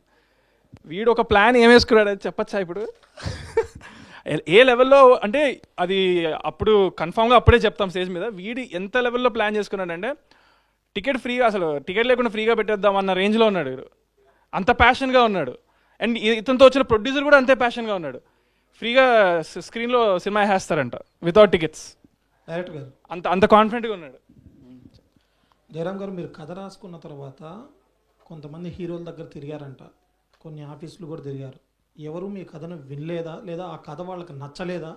వీడు ఒక ప్లాన్ ఏం వేసుకున్నాడు అది చెప్పచ్చా ఇప్పుడు? ఏ లెవెల్లో అంటే అది అప్పుడు కన్ఫామ్గా అప్పుడే చెప్తాం స్టేజ్ మీద. వీడు ఎంత లెవెల్లో ప్లాన్ చేసుకున్నాడంటే టికెట్ ఫ్రీగా, అసలు టికెట్ లేకుండా ఫ్రీగా పెట్టేద్దాం అన్న రేంజ్లో ఉన్నాడు వీడు. అంత ప్యాషన్గా ఉన్నాడు. అండ్ ఇతనితో వచ్చిన ప్రొడ్యూసర్ కూడా అంతే ప్యాషన్గా ఉన్నాడు. ఫ్రీగా స్క్రీన్లో సినిమా వేస్తారంట వితౌట్ టికెట్స్. డైరెక్టర్ గారు అంత కాన్ఫిడెంట్గా ఉన్నాడు. జయరామ్ గారు, మీరు కథ రాసుకున్న తర్వాత కొంతమంది హీరోల దగ్గర తిరిగారంట, కొన్ని ఆఫీసులు కూడా తిరిగారు. ఎవరు మీ కథను వినలేదా, లేదా ఆ కథ వాళ్ళకి నచ్చలేదా,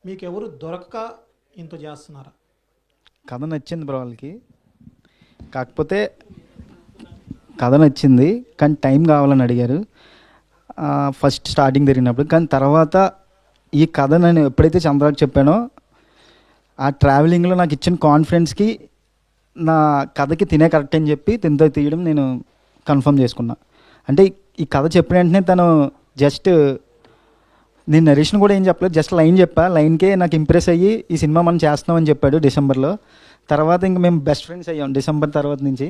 మీకు ఎవరు దొరకక ఇంత చేస్తున్నారా? కథ నచ్చింది బ్రో వాళ్ళకి, కాకపోతే కథ నచ్చింది కానీ టైం కావాలని అడిగారు ఫస్ట్ స్టార్టింగ్ జరిగినప్పుడు. కానీ తర్వాత ఈ కథ నేను ఎప్పుడైతే చంద్రాకి చెప్పానో ఆ ట్రావెలింగ్లో నాకు ఇచ్చిన కాన్ఫిడెన్స్కి నా కథకి తినే కరెక్ట్ అని చెప్పి తినతో తీయడం నేను కన్ఫర్మ్ చేసుకున్నా. అంటే ఈ కథ చెప్పిన వెంటనే తను జస్ట్ నేను నరేషన్ కూడా ఏం చెప్పలేదు, జస్ట్ లైన్ చెప్పా, లైన్కే నాకు ఇంప్రెస్ అయ్యి ఈ సినిమా మనం చేస్తున్నామని చెప్పాడు డిసెంబర్లో. తర్వాత ఇంకా మేము బెస్ట్ ఫ్రెండ్స్ అయ్యాం డిసెంబర్ తర్వాత నుంచి.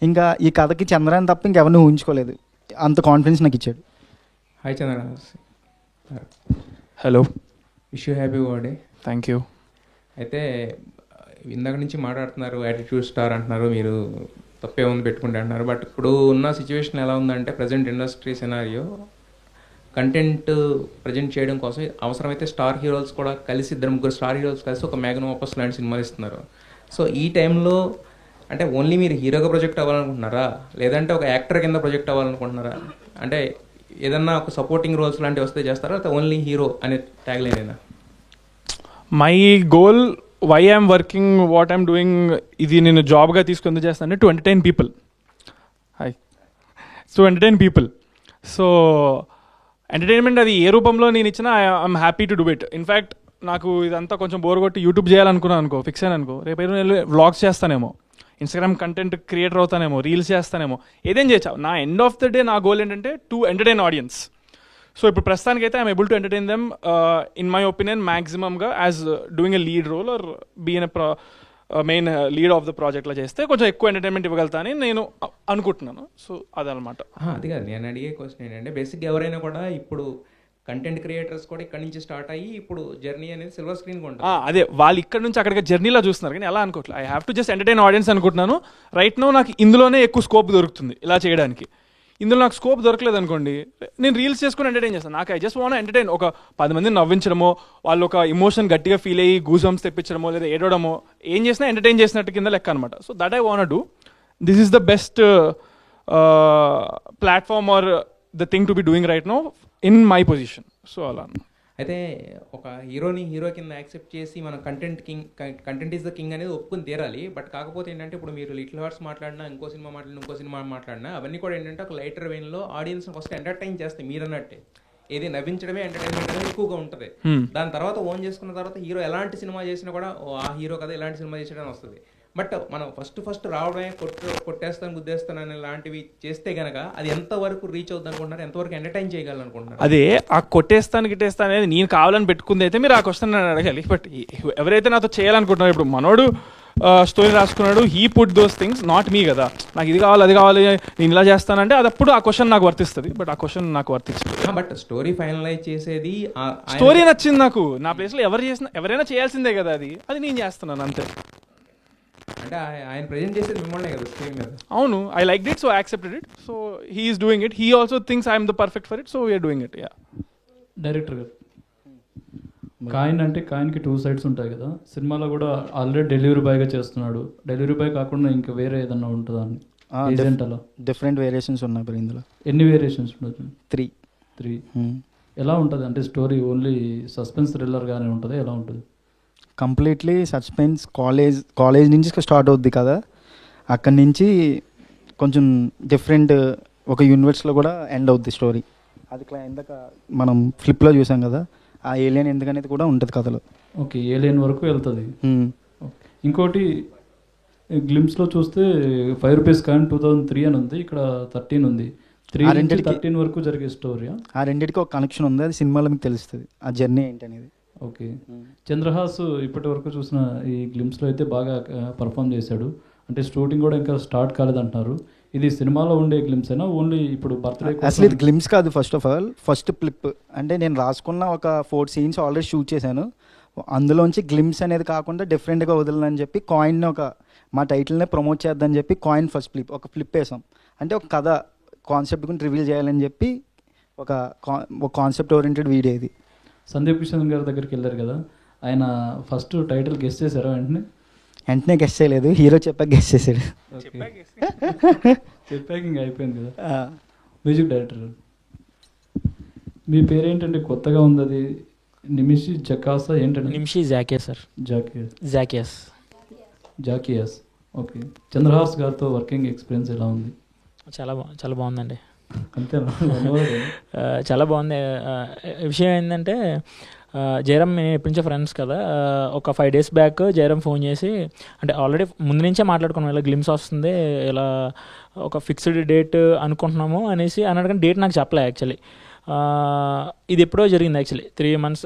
ఇంకా ఈ కథకి చంద్రాన్ని తప్ప ఇంకెవరిని ఊహించుకోలేదు, అంత కాన్ఫిడెన్స్ నాకు ఇచ్చాడు. Hi Chandra. Hello, wish you happy birthday. Thank you. అయితే ఇందాక నుంచి మాట్లాడుతున్నారు, యాటిట్యూడ్ స్టార్ అంటున్నారు, మీరు తప్పే ఉంది పెట్టుకుంటే అంటున్నారు. బట్ ఇప్పుడు ఉన్న సిచ్యువేషన్ ఎలా ఉందంటే present industry scenario content present చేయడం కోసం అవసరమైతే స్టార్ హీరోస్ కూడా కలిసి, ఇద్దరు ముగ్గురు స్టార్ హీరోస్ కలిసి ఒక మ్యాగ్నమ్ ఆపస్ లాంటి సినిమాలు ఇస్తున్నారు. సో ఈ టైంలో అంటే ఓన్లీ మీరు హీరోగా ప్రొజెక్ట్ అవ్వాలనుకుంటున్నారా, లేదంటే ఒక యాక్టర్ కింద ప్రొజెక్ట్ అవ్వాలనుకుంటున్నారా? అంటే ఏదన్నా ఒక సపోర్టింగ్ రోల్స్ లాంటివి వస్తే చేస్తారా, లేకపోతే ఓన్లీ హీరో అనే tag line? My goal, why I'm working, what I'm doing, ఇది నేను జాబ్గా తీసుకొని చేస్తాను to entertain people. So entertainment అది ఏ రూపంలో నేను ఇచ్చినా I'm happy to do it. In fact నాకు ఇదంతా కొంచెం బోర్ కొట్టి యూట్యూబ్ చేయాలనుకున్నాను అనుకో, ఫిక్స్ అయ్యాను అనుకో, రేపు నేను వ్లాగ్స్ చేస్తానేమో, ఇన్స్టాగ్రామ్ కంటెంట్ క్రియేటర్ అవుతానేమో, రీల్స్ చేస్తానేమో, ఏదేం చేయొచ్చు. నా ఎండ్ ఆఫ్ ద డే నా గోల్ ఏంటంటే టు ఎంటర్టైన్ ఆడియన్స్. సో ఇప్పుడు ప్రస్తుతానికి అయితే I'm able to entertain them in my opinion మ్యాక్సిమమ్గా as doing a lead role or been a main lead of the ప్రాజెక్ట్లో చేస్తే కొంచెం ఎక్కువ ఎంటర్టైన్మెంట్ ఇవ్వగలుగుతా అని నేను అనుకుంటున్నాను. సో అదనమాట. అది కాదు నేను అడిగే క్వశ్చన్ ఏంటంటే, బేసిక్గా ఎవరైనా కూడా ఇప్పుడు కంటెంట్ క్రియేటర్స్ కూడా ఇక్కడ నుంచి స్టార్ట్ అయ్యి ఇప్పుడు జర్నీ అనేది సిల్వర్ స్క్రీన్ ఉంటుంది. అదే వాళ్ళు ఇక్కడ నుంచి అక్కడికి జర్నీలో చూస్తున్నారు, కానీ ఎలా అనుకోవట్లేదు. I have to just entertain audience అనుకుంటున్నాను. రైట్ నో నాకు ఇందులోనే ఎక్కువ స్కోప్ దొరుకుతుంది ఇలా చేయడానికి. ఇందులో నాకు స్కోప్ దొరకలేదు అనుకోండి, నేను రీల్స్ చేసుకుని ఎంటర్టైన్ చేస్తాను. నాకు ఐ జస్ట్ వాంట్ ఎంటర్టైన్. ఒక 10 మందిని నవ్వించడమో, వాళ్ళు ఒక ఇమోషన్ గట్టిగా ఫీల్ అయ్యి గూస్ బంప్స్ తెప్పించడమో, లేదా ఏడవడమో, ఏం చేసినా ఎంటర్టైన్ చేసినట్టు కింద లెక్క అనమాట. So that I want do. This is the best platform or the thing to be doing right no in my position. So అలా. అయితే ఒక హీరోని హీరో కింద యాక్సెప్ట్ చేసి మన కంటెంట్ ఈజ్ ద కింగ్ అనేది ఒప్పుకుని తీరాలి. బట్ కాకపోతే ఏంటంటే ఇప్పుడు మీరు లిటిల్ హార్ట్స్ మాట్లాడినా, ఇంకో సినిమా మాట్లాడినా అవన్నీ కూడా ఏంటంటే ఒక లైటర్ వెయిన్లో ఆడియన్స్ ఫస్ట్ ఎంటర్టైన్ చేస్తాయి. మీరు అన్నట్టే ఏది నవ్వించడమే ఎంటర్టైన్మెంట్ అనేది ఎక్కువగా ఉంటుంది. దాని తర్వాత ఓన్ చేసుకున్న తర్వాత హీరో ఎలాంటి సినిమా చేసినా కూడా ఆ హీరో కదా ఎలాంటి సినిమా చేసేయడం వస్తుంది. బట్ మనం ఫస్ట్ రావడమే కొట్టేస్తాను గుద్దేస్తాను అనే లాంటివి చేస్తే కనుక అది ఎంతవరకు రీచ్ అవుతుంది అనుకుంటున్నారు, ఎంతవరకు ఎంటర్టైన్ చేయగలనుకుంటున్నారు? అదే ఆ కొట్టేస్తాను గిట్టేస్తాను అనేది నేను కావాలని పెట్టుకుంది అయితే మీరు ఆ క్వశ్చన్ అడగాలి. బట్ ఎవరైతే నాతో చేయాలనుకుంటున్నారు, ఇప్పుడు మనోడు స్టోరీ రాసుకున్నాడు, he put those things, not me కదా. నాకు ఇది కావాలి అది కావాలి నేను ఇలా చేస్తానంటే అది అప్పుడు ఆ క్వశ్చన్ నాకు వర్తిస్తుంది. బట్ ఆ క్వశ్చన్ నాకు వర్తిస్తుంది. బట్ స్టోరీ ఫైనలైజ్ చేసేది, స్టోరీ నచ్చింది నాకు. నా ప్లేస్లో ఎవరైనా చేయాల్సిందే కదా, అది నేను చేస్తున్నాను అంతే. అంటే ఆయన ప్రెజెంట్ చేసేది మిమ్మల్ని కదా స్క్రీన్ మీద. అవును, I like it, so I accepted it. So he is doing it. He also thinks I'm the perfect for it, so we're doing it. Yeah. Director గారు, కాయిన్ అంటే కాయిన్కి 2 సైడ్స్ ఉంటాయి కదా. సినిమాలో కూడా ఆల్రెడీ డెలివరీ బాయ్గా చేస్తున్నాడు. డెలివరీ బాయ్ కాకుండా ఇంకా వేరే ఏదన్నా ఉంటుందా అని? అలా డిఫరెంట్ వేరియేషన్స్ ఉన్నాయి బ్రో ఇందులో. ఎన్ని వేరియేషన్స్ ఉండొచ్చు? 3. ఎలా ఉంటుంది అంటే స్టోరీ ఓన్లీ సస్పెన్స్ థ్రిల్లర్గానే ఉంటుంది, ఎలా ఉంటుంది? Completely suspense. కాలేజ్ నుంచి స్టార్ట్ అవుద్ది కదా, అక్కడి నుంచి కొంచెం డిఫరెంట్ ఒక యూనివర్స్లో కూడా ఎండ్ అవుద్ది స్టోరీ. అది ఇందాక మనం ఫ్లిప్లో చూసాం కదా, ఆ ఏలియన్ ఎందుకనేది కూడా ఉంటుంది కథలో. ఓకే, ఏలియన్ వరకు వెళ్తుంది. ఇంకోటి గ్లిమ్స్లో చూస్తే 5 రూపీస్ కాయిన్ 2003 అని ఉంది, ఇక్కడ 13 ఉంది. 3 నుంచి 13 వరకు జరిగే స్టోరీ. ఆ రెండింటికి ఒక కనెక్షన్ ఉంది, అది సినిమాలో మీకు తెలుస్తుంది ఆ జర్నీ ఏంటనేది. ఓకే. చంద్రహాస్ ఇప్పటి వరకు చూసిన ఈ గ్లిమ్స్లో అయితే బాగా పర్ఫామ్ చేశాడు. అంటే షూటింగ్ కూడా ఇంకా స్టార్ట్ కాలేదంటున్నారు. ఇది సినిమాలో ఉండే గ్లిమ్స్ అయినా ఓన్లీ ఇప్పుడు బర్త్డే? అసలు ఇది గ్లిమ్స్ కాదు. First of all first clip అంటే నేను రాసుకున్న ఒక 4 సీన్స్ ఆల్రెడీ షూట్ చేశాను. అందులోంచి గ్లిమ్స్ అనేది కాకుండా డిఫరెంట్గా వదలని చెప్పి కాయిన్ మా టైటిల్నే ప్రమోట్ చేద్దామని చెప్పి కాయిన్ ఫస్ట్ ఒక ఫ్లిప్ వేసాం. అంటే ఒక కథ కాన్సెప్ట్ గురించి రివీల్ చేయాలని చెప్పి ఒక కాన్సెప్ట్ ఓరియంటెడ్ వీడియో ఇది. సందీప్ కిషన్ గారి దగ్గరికి వెళ్ళారు కదా, ఆయన ఫస్ట్ టైటిల్ గెస్ చేశారా? వెంటనే గెస్ చేయలేదు, హీరో చెప్పాక గెస్ చేశాడు. చెప్పాక ఇంక అయిపోయింది కదా. మ్యూజిక్ డైరెక్టర్ మీ పేరేంటంటే కొత్తగా ఉంది అది, నిమిషి జకాసా ఏంటంటే? నిమిషి జాకియస్ సార్. జాకియస్. జాకియస్. ఓకే. చంద్రహాస్ గారితో వర్కింగ్ ఎక్స్పీరియన్స్ ఎలా ఉంది? చాలా బాగుందండి. అంతేనా? చాలా బాగుంది. విషయం ఏంటంటే జయరామ్ మేము ఎప్పటి నుంచో ఫ్రెండ్స్ కదా. ఒక 5 days బ్యాక్ జయరామ్ ఫోన్ చేసి, అంటే ఆల్రెడీ ముందు నుంచే మాట్లాడుకున్నాం ఇలా గ్లిమ్స్ వస్తుంది, ఇలా ఒక ఫిక్స్డ్ డేట్ అనుకుంటున్నాము అనేసి అన్నాడు. కానీ డేట్ నాకు చెప్పలే యాక్చువల్లీ. ఇది ఎప్పుడో జరిగింది యాక్చువల్లీ 3 months.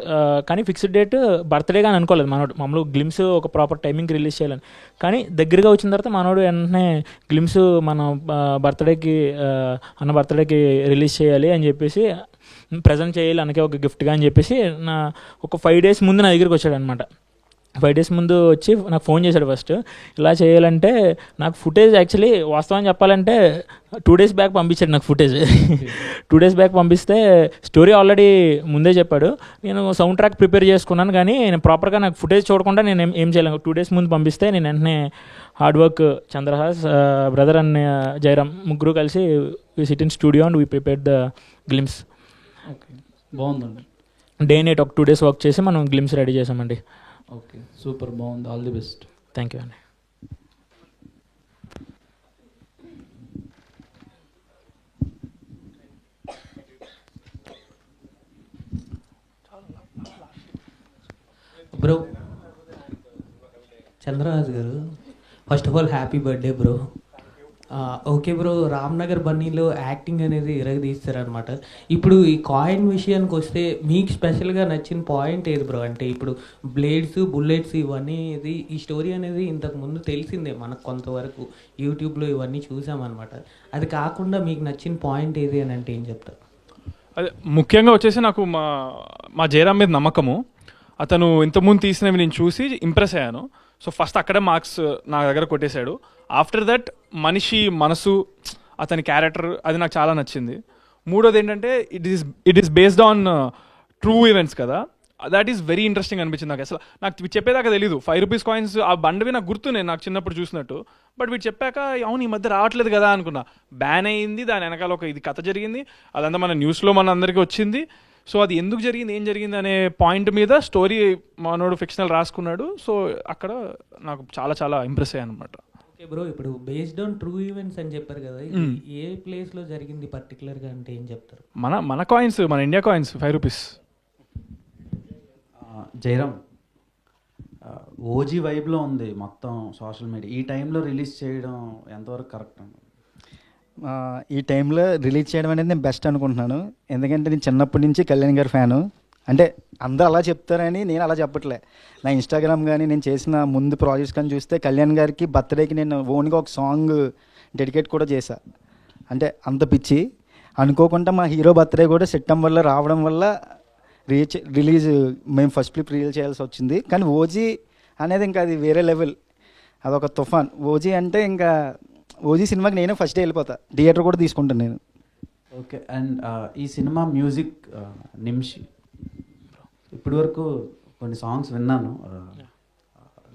కానీ ఫిక్స్డ్ డేట్ బర్త్డేగా అని అనుకోలేదు మనోడు. మామూలు గ్లిమ్స్ ఒక ప్రాపర్ టైమింగ్కి రిలీజ్ చేయాలని. కానీ దగ్గరగా వచ్చిన తర్వాత మనోడు వెంటనే గ్లిమ్స్ మన అన్న బర్త్డేకి రిలీజ్ చేయాలి అని చెప్పేసి, ప్రజెంట్ చేయాలి అనకే ఒక గిఫ్ట్గా అని చెప్పేసి ఒక 5 days ముందు నా దగ్గరికి వచ్చాడు అనమాట. 5 days ముందు వచ్చి నాకు ఫోన్ చేశాడు. ఫస్ట్ ఇలా చేయాలంటే నాకు ఫుటేజ్ యాక్చువల్లీ వాస్తవం చెప్పాలంటే 2 days బ్యాక్ పంపించాడు నాకు ఫుటేజ్. 2 days బ్యాక్ పంపిస్తే స్టోరీ ఆల్రెడీ ముందే చెప్పాడు. నేను సౌండ్ ట్రాక్ ప్రిపేర్ చేసుకున్నాను, కానీ నేను ప్రాపర్గా నాకు ఫుటేజ్ చూడకుండా నేను ఏం చేయలేను. 2 days ముందు పంపిస్తే నేను వెంటనే hard work Chandrahas brother and Jayaram ముగ్గురు కలిసి we sit in studio and we prepared the glimpse. Okay, బాగుందండి. డే నైట్ ఒక 2 days వర్క్ చేసి మనం గ్లిమ్స్ రెడీ చేసామండి. ఓకే, సూపర్, బాగుంది. All the best. Thank you అండి. Bro Chandraraj garu, first of all happy birthday bro. Okay bro, Ramnagar బన్నీలో acting అనేది ఇరగదీస్తారనమాట. ఇప్పుడు ఈ కాయిన్ విషయానికి వస్తే మీకు స్పెషల్గా నచ్చిన పాయింట్ ఏది బ్రో? అంటే ఇప్పుడు బ్లేడ్స్, బుల్లెట్స్ ఇవన్నీ ఈ స్టోరీ అనేది ఇంతకుముందు తెలిసిందే మనకు కొంతవరకు, యూట్యూబ్లో ఇవన్నీ చూసామన్నమాట. అది కాకుండా మీకు నచ్చిన పాయింట్ ఏది అని అంటే ఏం చెప్తారు? అదే ముఖ్యంగా వచ్చేసి నాకు మా జయరామ్ మీద నమ్మకము. అతను ఇంతకుముందు తీసినవి నేను చూసి ఇంప్రెస్ అయ్యాను. సో ఫస్ట్ అక్కడే మార్క్స్ నా దగ్గర కొట్టేశాడు. ఆఫ్టర్ దట్ మనిషి మనసు, అతని క్యారెక్టర్ అది నాకు చాలా నచ్చింది. మూడోది ఏంటంటే it is based on true events కదా, దాట్ ఈస్ వెరీ ఇంట్రెస్టింగ్ అనిపించింది నాకు. అసలు నాకు చెప్పేదాకా తెలీదు. 5 rupees కాయిన్స్ ఆ బండవి నాకు గుర్తు, నేను నాకు చిన్నప్పుడు చూసినట్టు. బట్ వీటి చెప్పాక అవును ఈ మధ్య రావట్లేదు కదా అనుకున్నా. బ్యాన్ అయ్యింది, దాని వెనకాల ఒక ఇది కథ జరిగింది, అదంతా మన న్యూస్లో మన అందరికీ వచ్చింది. సో అది ఎందుకు జరిగింది, ఏం జరిగింది అనే పాయింట్ మీద స్టోరీ మనోడు ఫిక్షనల్ రాసుకున్నాడు. సో అక్కడ నాకు చాలా చాలా ఇంప్రెస్ అయ్యాను అనమాట. ఓకే బ్రో, ఇప్పుడు బేస్డ్ ఆన్ ట్రూ ఈవెంట్స్ అని చెప్పారు కదా, ఏ ప్లేస్లో జరిగింది పర్టికులర్గా అంటే ఏం చెప్తారు? మన కాయిన్స్, మన India coins 5 rupees. Jayaram, OG వైబ్లో ఉంది మొత్తం సోషల్ మీడియా. ఈ టైంలో రిలీజ్ చేయడం ఎంతవరకు కరెక్ట్? ఈ టైంలో రిలీజ్ చేయడం అనేది నేను బెస్ట్ అనుకుంటున్నాను. ఎందుకంటే నేను చిన్నప్పటి నుంచి కళ్యాణ్ గారి ఫ్యాను. అంటే అందరూ అలా చెప్తారని నేను అలా చెప్పట్లే. నా ఇన్స్టాగ్రామ్ కానీ నేను చేసిన ముందు ప్రాజెక్ట్స్ కానీ చూస్తే కళ్యాణ్ గారికి బర్త్డేకి నేను ఓన్గా ఒక సాంగ్ డెడికేట్ కూడా చేశా. అంటే అంత పిచ్చి. అనుకోకుండా మా హీరో బర్త్డే కూడా సెప్టెంబర్లో రావడం వల్ల రిలీజ్ మేము ఫస్ట్ క్లిప్ రిలీజ్ చేయాల్సి వచ్చింది. కానీ ఓజీ అనేది ఇంకా అది వేరే లెవెల్, అదొక తుఫాన్. ఓజీ అంటే ఇంకా ఓజీ సినిమాకి నేనే ఫస్ట్ వెళ్ళిపోతా, థియేటర్ కూడా తీసుకుంటాను నేను. ఓకే, అండ్ ఈ సినిమా మ్యూజిక్ నిమిషి, ఇప్పటి వరకు కొన్ని సాంగ్స్ విన్నాను,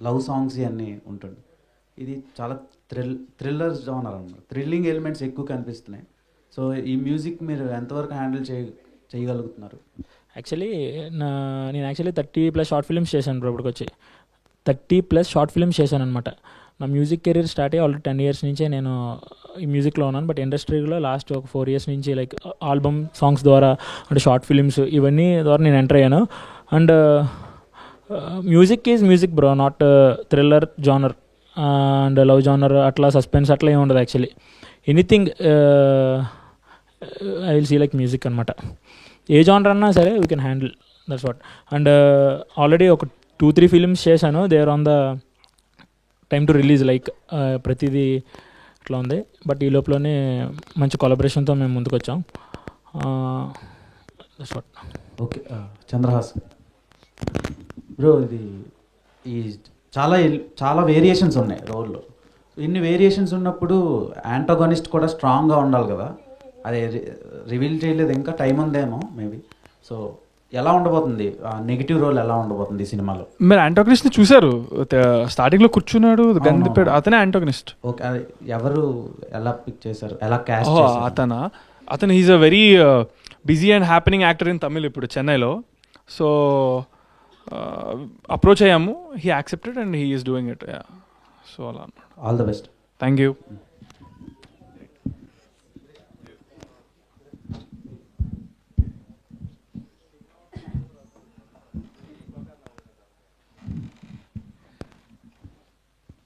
లవ్ సాంగ్స్ ఇవన్నీ ఉంటుంది. ఇది చాలా థ్రిల్లర్ జానర్ అన్నమాట, థ్రిల్లింగ్ ఎలిమెంట్స్ ఎక్కువ కనిపిస్తున్నాయి. సో ఈ మ్యూజిక్ మీరు ఎంతవరకు హ్యాండిల్ చేయగలుగుతున్నారు? యాక్చువల్లీ నేను 30+ షార్ట్ ఫిల్మ్స్ చేశాను బ్రో. ఇప్పటికి వచ్చి 30+ షార్ట్ ఫిల్మ్స్ చేశాను అనమాట. నా మ్యూజిక్ కెరీర్ స్టార్ట్ అయ్యి ఆల్రెడీ 10 years నుంచే నేను ఈ మ్యూజిక్లో ఉన్నాను. బట్ ఇండస్ట్రీలో లాస్ట్ ఒక 4 years నుంచి లైక్ ఆల్బమ్ సాంగ్స్ ద్వారా, అంటే షార్ట్ ఫిల్మ్స్ ఇవన్నీ ద్వారా నేను ఎంటర్ అయ్యాను. And music is music bro, not thriller genre and love genre అట్లా సస్పెన్స్ అట్లా ఏమి ఉండదు. Actually anything I will see like music అనమాట. ఏ జానర్ అన్నా సరే we can handle, that's what. And already ఒక 2-3 ఫిలిమ్స్ చేశాను. They are on the time to release, like ప్రతిదీ ఇట్లా ఉంది. బట్ ఈ లోపలనే మంచి కొలాబరేషన్తో మేము ముందుకు వచ్చాం. That's what. Okay, Chandrahas bro, ఇది ఈ చాలా వేరియేషన్స్ ఉన్నాయి రోల్లో. ఇన్ని వేరియేషన్స్ ఉన్నప్పుడు యాంటాగోనిస్ట్ కూడా స్ట్రాంగ్గా ఉండాలి కదా, అది రివీల్ చేయలేదు, ఇంకా టైం ఉందేమో మేబీ. సో ఎలా ఉండబోతుంది, నెగిటివ్ రోల్ ఎలా ఉండబోతుంది ఈ సినిమాలో? మీరు యాంటాగనిస్ట్ ని చూసారు, స్టార్టింగ్ లో కూర్చున్నాడు గందిపేట, అతనే యాంటాగనిస్ట్. ఓకే, అది ఎవరు ఎలా పిక్ చేశారు, ఎలా క్యాస్ట్ చేశారు? అతను is a very busy and happening actor in Tamil ఇప్పుడు చెన్నైలో. సో అప్రోచ్ అయ్యాము, he accepted and he is doing it. So అలా అన్నమాట. All the best. Thank you.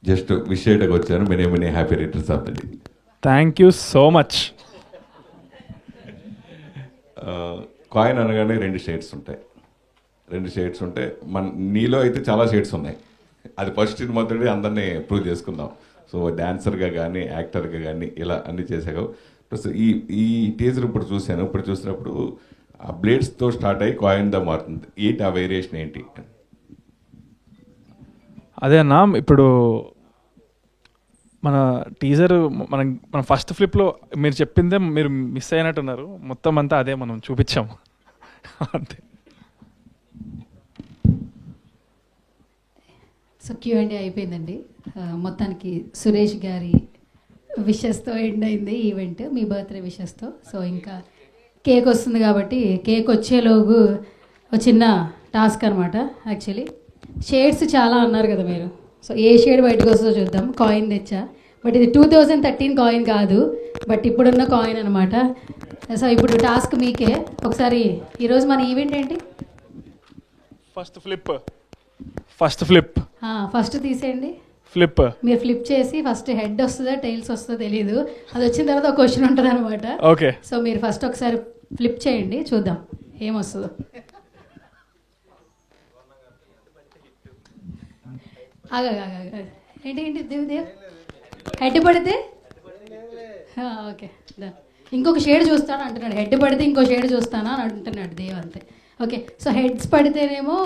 Just wish చేయడానికి వచ్చాను. Many happy returns of the day. Thank you so much. Coin అనగానే 2 shades ఉంటాయి. 2 shades ఉంటాయి. నీలో అయితే చాలా షేడ్స్ ఉన్నాయి. అది ఫస్ట్ మొదటి అందరినీ ప్రూవ్ చేసుకుందాం. సో డాన్సర్గా కానీ యాక్టర్గా కానీ ఇలా అన్నీ చేసావు. ప్లస్ ఈ టీజర్ ఇప్పుడు చూశాను. ఇప్పుడు చూసినప్పుడు ఆ బ్లేడ్స్తో స్టార్ట్ అయ్యి కాయిన్గా మారుతుంది. ఏంటి ఆ వేరియేషన్ ఏంటి? అదే అన్న, ఇప్పుడు మన టీజర్ మన ఫస్ట్ ఫ్లిప్లో మీరు చెప్పిందే మీరు మిస్ అయినట్టున్నారు. మొత్తం అంతా అదే మనం చూపించాము అంతే. సో Q&A అయిపోయిందండి. మొత్తానికి సురేష్ గారి విషెస్తో ఎండ్ అయింది ఈవెంట్, మీ బర్త్డే విషెస్తో. సో ఇంకా కేక్ వస్తుంది కాబట్టి కేక్ వచ్చేలోగు ఒక చిన్న టాస్క్ అనమాట. యాక్చువల్లీ షేడ్స్ చాలా అన్నారు కదా మీరు. సో ఏ షేడ్ బయటకు వస్తుందో చూద్దాం. కాయిన్ తెచ్చా, బట్ ఇది 2013 కాయిన్ కాదు, బట్ ఇప్పుడున్న కాయిన్ అనమాట. సో ఇప్పుడు టాస్క్ మీకే. ఒకసారి ఈరోజు మన ఈవెంట్ ఏంటి? First flip. ఫస్ట్ తీసేయండి. ఫ్లిప్ మీరు ఫ్లిప్ చేసి ఫస్ట్ హెడ్ వస్తుందా టైల్స్ వస్తుందో తెలియదు. అది వచ్చిన తర్వాత ఒక క్వశ్చన్ ఉంటుంది అనమాట. ఓకే. సో మీరు ఫస్ట్ ఒకసారి ఫ్లిప్ చేయండి, చూద్దాం ఏమొస్తుందో. ఏంటి దేవ్ హెడ్ పడితే ఓకే ఇంకొక షేడ్ చూస్తాను అంటున్నాడు. హెడ్ పడితే ఇంకో షేడ్ చూస్తానా అని అంటున్నాడు దేవ్, అంతే. ఓకే, సో హెడ్స్ పడితేనేమో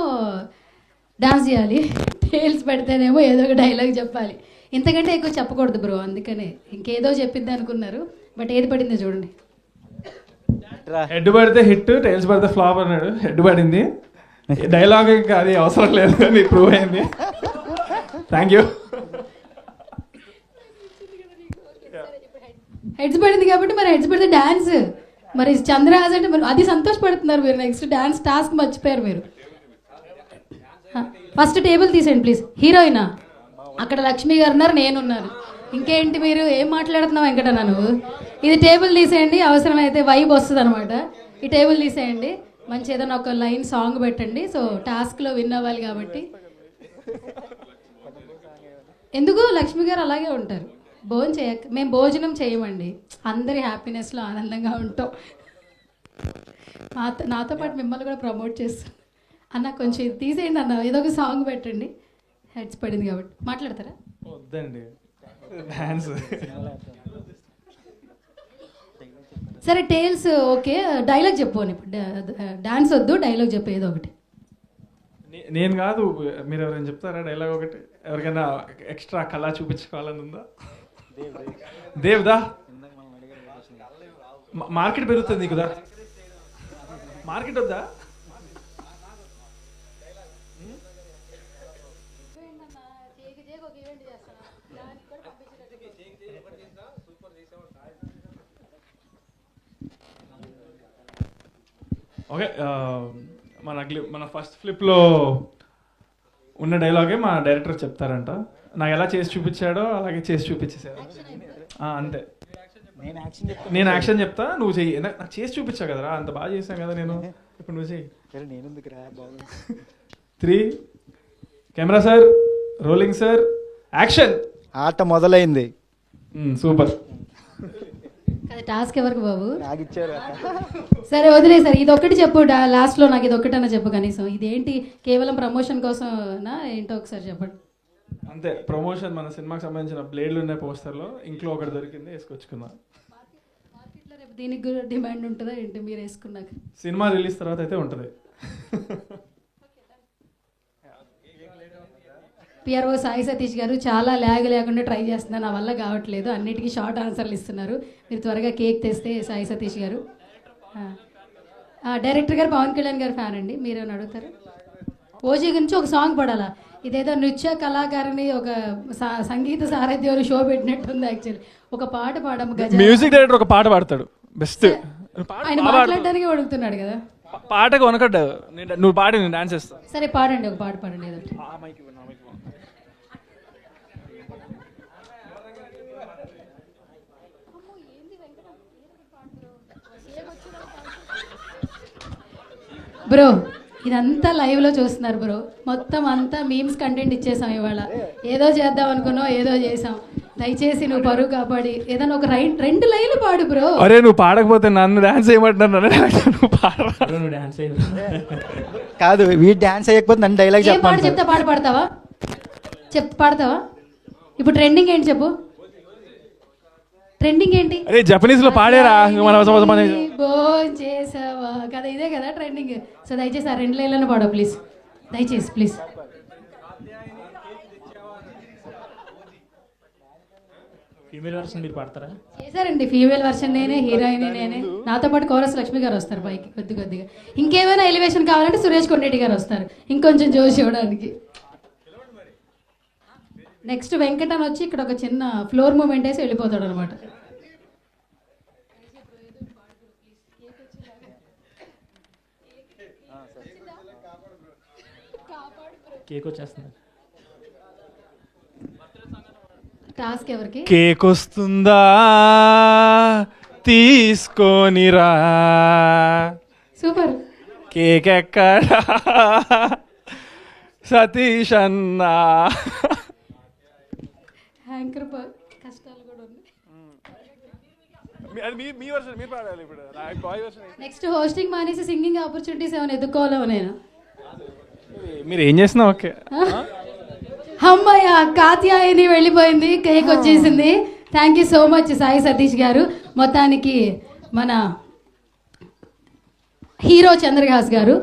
డాన్స్ చేయాలి, టైల్స్ పడితేనేమో ఏదో ఒక డైలాగ్ చెప్పాలి. ఇంతకంటే ఎక్కువ చెప్పకూడదు బ్రో, అందుకనే ఇంకేదో చెప్పింది అనుకున్నారు. బట్ ఏది పడిందో చూడండి. హెడ్ పడితే హిట్, టైల్స్ పడితే ఫ్లాప్ అన్నాడు. హెడ్ పడింది, డైలాగ్ ఇంకా అది అవసరం లేదు అని ప్రూవ్ అయింది. Thank you. హెడ్స్ పడింది కాబట్టి మరి హెడ్స్ పడితే డాన్స్, మరి చంద్రహాస్ అంటే మరి అది సంతోషపడుతున్నారు మీరు. నెక్స్ట్ డాన్స్ టాస్క్ మర్చిపోయారు మీరు. ఫస్ట్ టేబుల్ తీసేయండి ప్లీజ్. హీరోయినా అక్కడ లక్ష్మి గారు ఉన్నారు, నేనున్నారు. ఇంకేంటి మీరు ఏం మాట్లాడుతున్నావు వెంకటన్నా నువ్వు? ఇది టేబుల్ తీసేయండి, అవసరమైతే వైబ్ వస్తుంది అనమాట. ఈ టేబుల్ తీసేయండి, మంచి ఏదైనా ఒక లైన్ సాంగ్ పెట్టండి. సో టాస్క్లో విన్ అవ్వాలి కాబట్టి. ఎందుకు లక్ష్మి గారు అలాగే ఉంటారు, మేము భోజనం చేయమండి, అందరి హ్యాపీనెస్లో ఆనందంగా ఉంటాం. నాతో పాటు మిమ్మల్ని కూడా ప్రమోట్ చేస్తాను అన్న. కొంచెం ఇది తీసేయండి అన్న, ఏదో ఒక సాంగ్ పెట్టండి. హెడ్స్ పడింది కాబట్టి మాట్లాడతారా? వద్దండి డాన్స్. సరే టైల్స్ ఓకే, డైలాగ్ చెప్పు. ఇప్పుడు డాన్స్ వద్దు, డైలాగ్ చెప్పు ఏదో ఒకటి. నేను కాదు, మీరు ఎవరైనా చెప్తారా డైలాగ్ ఒకటి? ఎవరికైనా ఎక్స్ట్రా కళ చూపించుకోవాలని ఉందా? దేవ్దా, మార్కెట్ పెరుగుతుంది నీకుదా? మార్కెట్ వద్దా? ఓకే, మన ఫస్ట్ ఫ్లిప్లో ఉన్న డైలాగే మా డైరెక్టర్ చెప్తారంట. నాకు ఎలా చేసి చూపించాడో అలాగే చేసి చూపించేసాడు. అంతే. నేను యాక్షన్ చెప్తా, నువ్వు చెయ్యి. నాకు చేసి చూపించా కదరా, అంత బాగా చేశాను కదా నేను. ఇప్పుడు నువ్వు చెయ్యి. 3 camera sir, rolling sir, action. ఆట మొదలైంది. సూపర్. అది టాస్క్ ఎవరికి బాబు? సరే వదిలే సార్, ఇది ఒక్కటి చెప్పు లాస్ట్లో. నాకు ఇది ఒక్కటన్నా చెప్పు కనీసం. ఇదేంటి కేవలం ప్రమోషన్ కోసమా ఏంటో ఒకసారి చెప్పండి. అంతే, ప్రమోషన్. మన సినిమాకి సంబంధించిన బ్లేడ్లు ఉన్నాయి పోస్టర్లో, ఇంట్లో ఒకటి దొరికింది, వేసుకొచ్చుకున్నా. మార్కెట్లో రేపు దీనికి కూడా డిమాండ్ ఉంటుందా ఏంటి మీరు వేసుకున్నాక? సినిమా రిలీజ్ తర్వాత అయితే ఉంటుంది. పిఆర్ఓ సాయి సతీష్ గారు చాలా ల్యాగ్ లేకుండా ట్రై చేస్తున్నారు, నా వల్ల కావట్లేదు. అన్నిటికీ షార్ట్ ఆన్సర్లు ఇస్తున్నారు. మీరు త్వరగా కేక్ తెస్తే సాయి సతీష్ గారు. డైరెక్టర్ గారు పవన్ కళ్యాణ్ గారు ఫ్యాన్ అండి, మీరేమైనా అడుగుతారు? ఓజీ గురించి ఒక సాంగ్ పాడాలా, ఇదేదో నృత్య కళాకారిణి ఒక సంగీత సారథ్యం షో పెట్టినట్టుంది. యాక్చువల్లీ ఒక పాట పాడము. మ్యూజిక్ డైరెక్టర్ ఒక పాట పాడతాడు బెస్ట్. ఆయన మాట్లాడడానికి అడుగుతున్నాడు కదా. పాటకు వనకడ్డా నువ్వు పాడి నేను డాన్స్ చేస్తా. సరే పాడండి, ఒక పాట పాడండి ఏదో ఒకటి. బ్రో ఇదంతా లైవ్లో చూస్తున్నారు బ్రో, మొత్తం అంతా మీమ్స్ కంటెంట్ ఇచ్చేసాం ఇవాళ. ఏదో చేద్దాం అనుకున్నావు, ఏదో చేసాం. దయచేసి నువ్వు పరువు కాపాడి ఏదైనా ఒక 2 లైన్లు పాడు బ్రో. అరే నువ్వు పాడకపోతే నన్ను డాన్స్ చేయమంటున్నాను. నువ్వు డాన్స్ కాదు, వీడు డాన్స్ చేయకపోతే నన్ను డైలాగ్ ఏం పాట చెప్తా, పాట పాడతావా? పాడతావా? ఇప్పుడు ట్రెండింగ్ ఏంటి చెప్పు, ట్రెండింగ్ ఏంటి? అరే జపనీస్ లో పాడేరా భోజనం చేసావా కదా, ఇదే కదా ట్రెండింగ్. సో దయచేసి ఆ 2 లైన్లను పాడో ప్లీజ్, దయచేసి ప్లీజ్. ఫీమేల్ వర్షన్ మీరు పాడతారా? చేశారండి ఫీమేల్ వర్షన్ నేనే, హీరోయిన్ నేనే, నాతో పాటు కోరస్ లక్ష్మి గారు వస్తారు పైకి కొద్దిగా. ఇంకేమైనా ఎలివేషన్ కావాలంటే సురేష్ కొండరెడ్డి గారు వస్తారు ఇంకొంచెం జోష్ ఇవ్వడానికి. నెక్స్ట్ వెంకటన్ వచ్చి ఇక్కడ ఒక చిన్న ఫ్లోర్ మూమెంట్ వేసి వెళ్ళిపోతాడు అనమాట. కేక్ వచ్చేస్తుంది. టాస్క్ ఎవరికి? కేక్ వస్తుందా తీసుకోనిరా. సూపర్. కేక్ ఎక్కడా సతీష్ అన్నా. యాంకర్ కష్టాలు కూడా ఉన్నాయి. నెక్స్ట్ హోస్టింగ్ మానేసి సింగింగ్ ఆపర్చునిటీస్ ఏమైనా ఎదుర్కోవాలో నేను. మీరు ఏం చేసినా ఓకే. అమ్మయ్య కాత్యాయని వెళ్ళిపోయింది, కేక్ వచ్చేసింది. Thank you so much Sai Satish గారు. మొత్తానికి మన హీరో చంద్రహాస్ గారు,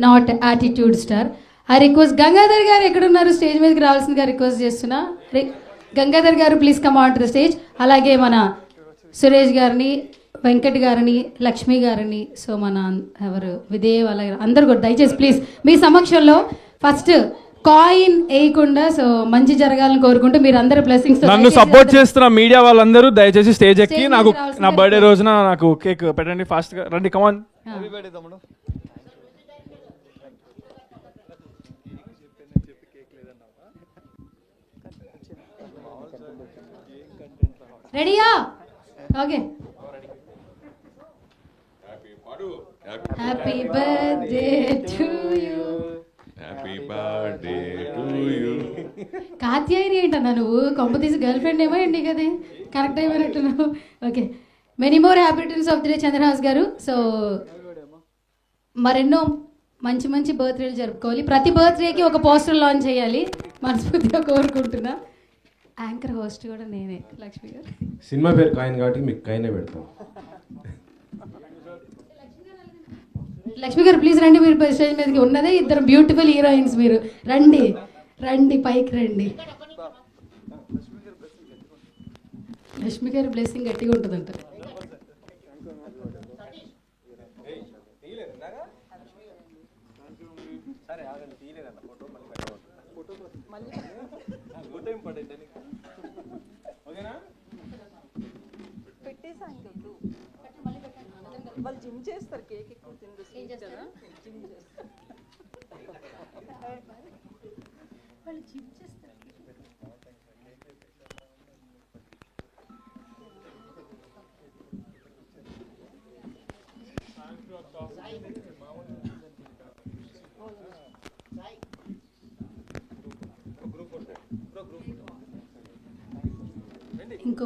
not attitude star. I request Gangadhar గారు ఎక్కడున్నారు, స్టేజ్ మీదకి రావాల్సిందిగా రిక్వెస్ట్ చేస్తున్నా. గంగాధర్ గారు please come on to the stage. అలాగే మన సురేష్ గారిని, వెంకట్ గారిని, లక్ష్మి గారిని, సో మన ఎవరు విదేవ్ అలాగే అందరు కూడా దయచేసి ప్లీజ్ మీ సమక్షంలో ఫస్ట్ కాయిన్ వేయకుండా సో మంచి జరగాలని కోరుకుంటూ మీరు అందరు బ్లెస్సింగ్స్. నన్ను సపోర్ట్ చేస్తున్న మీడియా వాళ్ళందరూ దయచేసి స్టేజ్ ఎక్కి నాకు నా బర్త్డే రోజున నాకు కేక్ పెట్టండి. ఫాస్ట్ గా రండి, కమాన్. రెడీయా? Okay. Happy birthday to you. Happy birthday to you. Katyayani ఏంటన్నా నువ్వు, కొంప తీసి గర్ల్ ఫ్రెండ్ ఏమో అండి కదా, కరెక్ట్ అయిపోయినట్టున్నావు. Okay, many more happy returns of the day Chandrahas garu. So మరెన్నో మంచి మంచి బర్త్డేలు జరుపుకోవాలి. ప్రతి బర్త్డేకి ఒక పోస్టర్ లాంచ్ చేయాలి మనస్ఫూర్తిగా కోరుకుంటున్నా. యాంకర్ హోస్ట్ కూడా నేనే, లక్ష్మి గారు. సినిమా పేరు కాయిన్ కాబట్టి మీకు కాయినే పెడతాం. లక్ష్మి గారు ప్లీజ్ రండి, మీరు స్టేజ్ మీదకి. ఉన్నదే 2 బ్యూటిఫుల్ హీరోయిన్స్, మీరు రండి రండి పైకి రండి. లక్ష్మి గారి బ్లెస్సింగ్ గట్టిగా ఉంటుందంట. వాళ్ళు జిమ్ చేస్తారు, కేక్ ఎక్కువ తింటారు. జిమ్ చేస్తారు. ఇంకో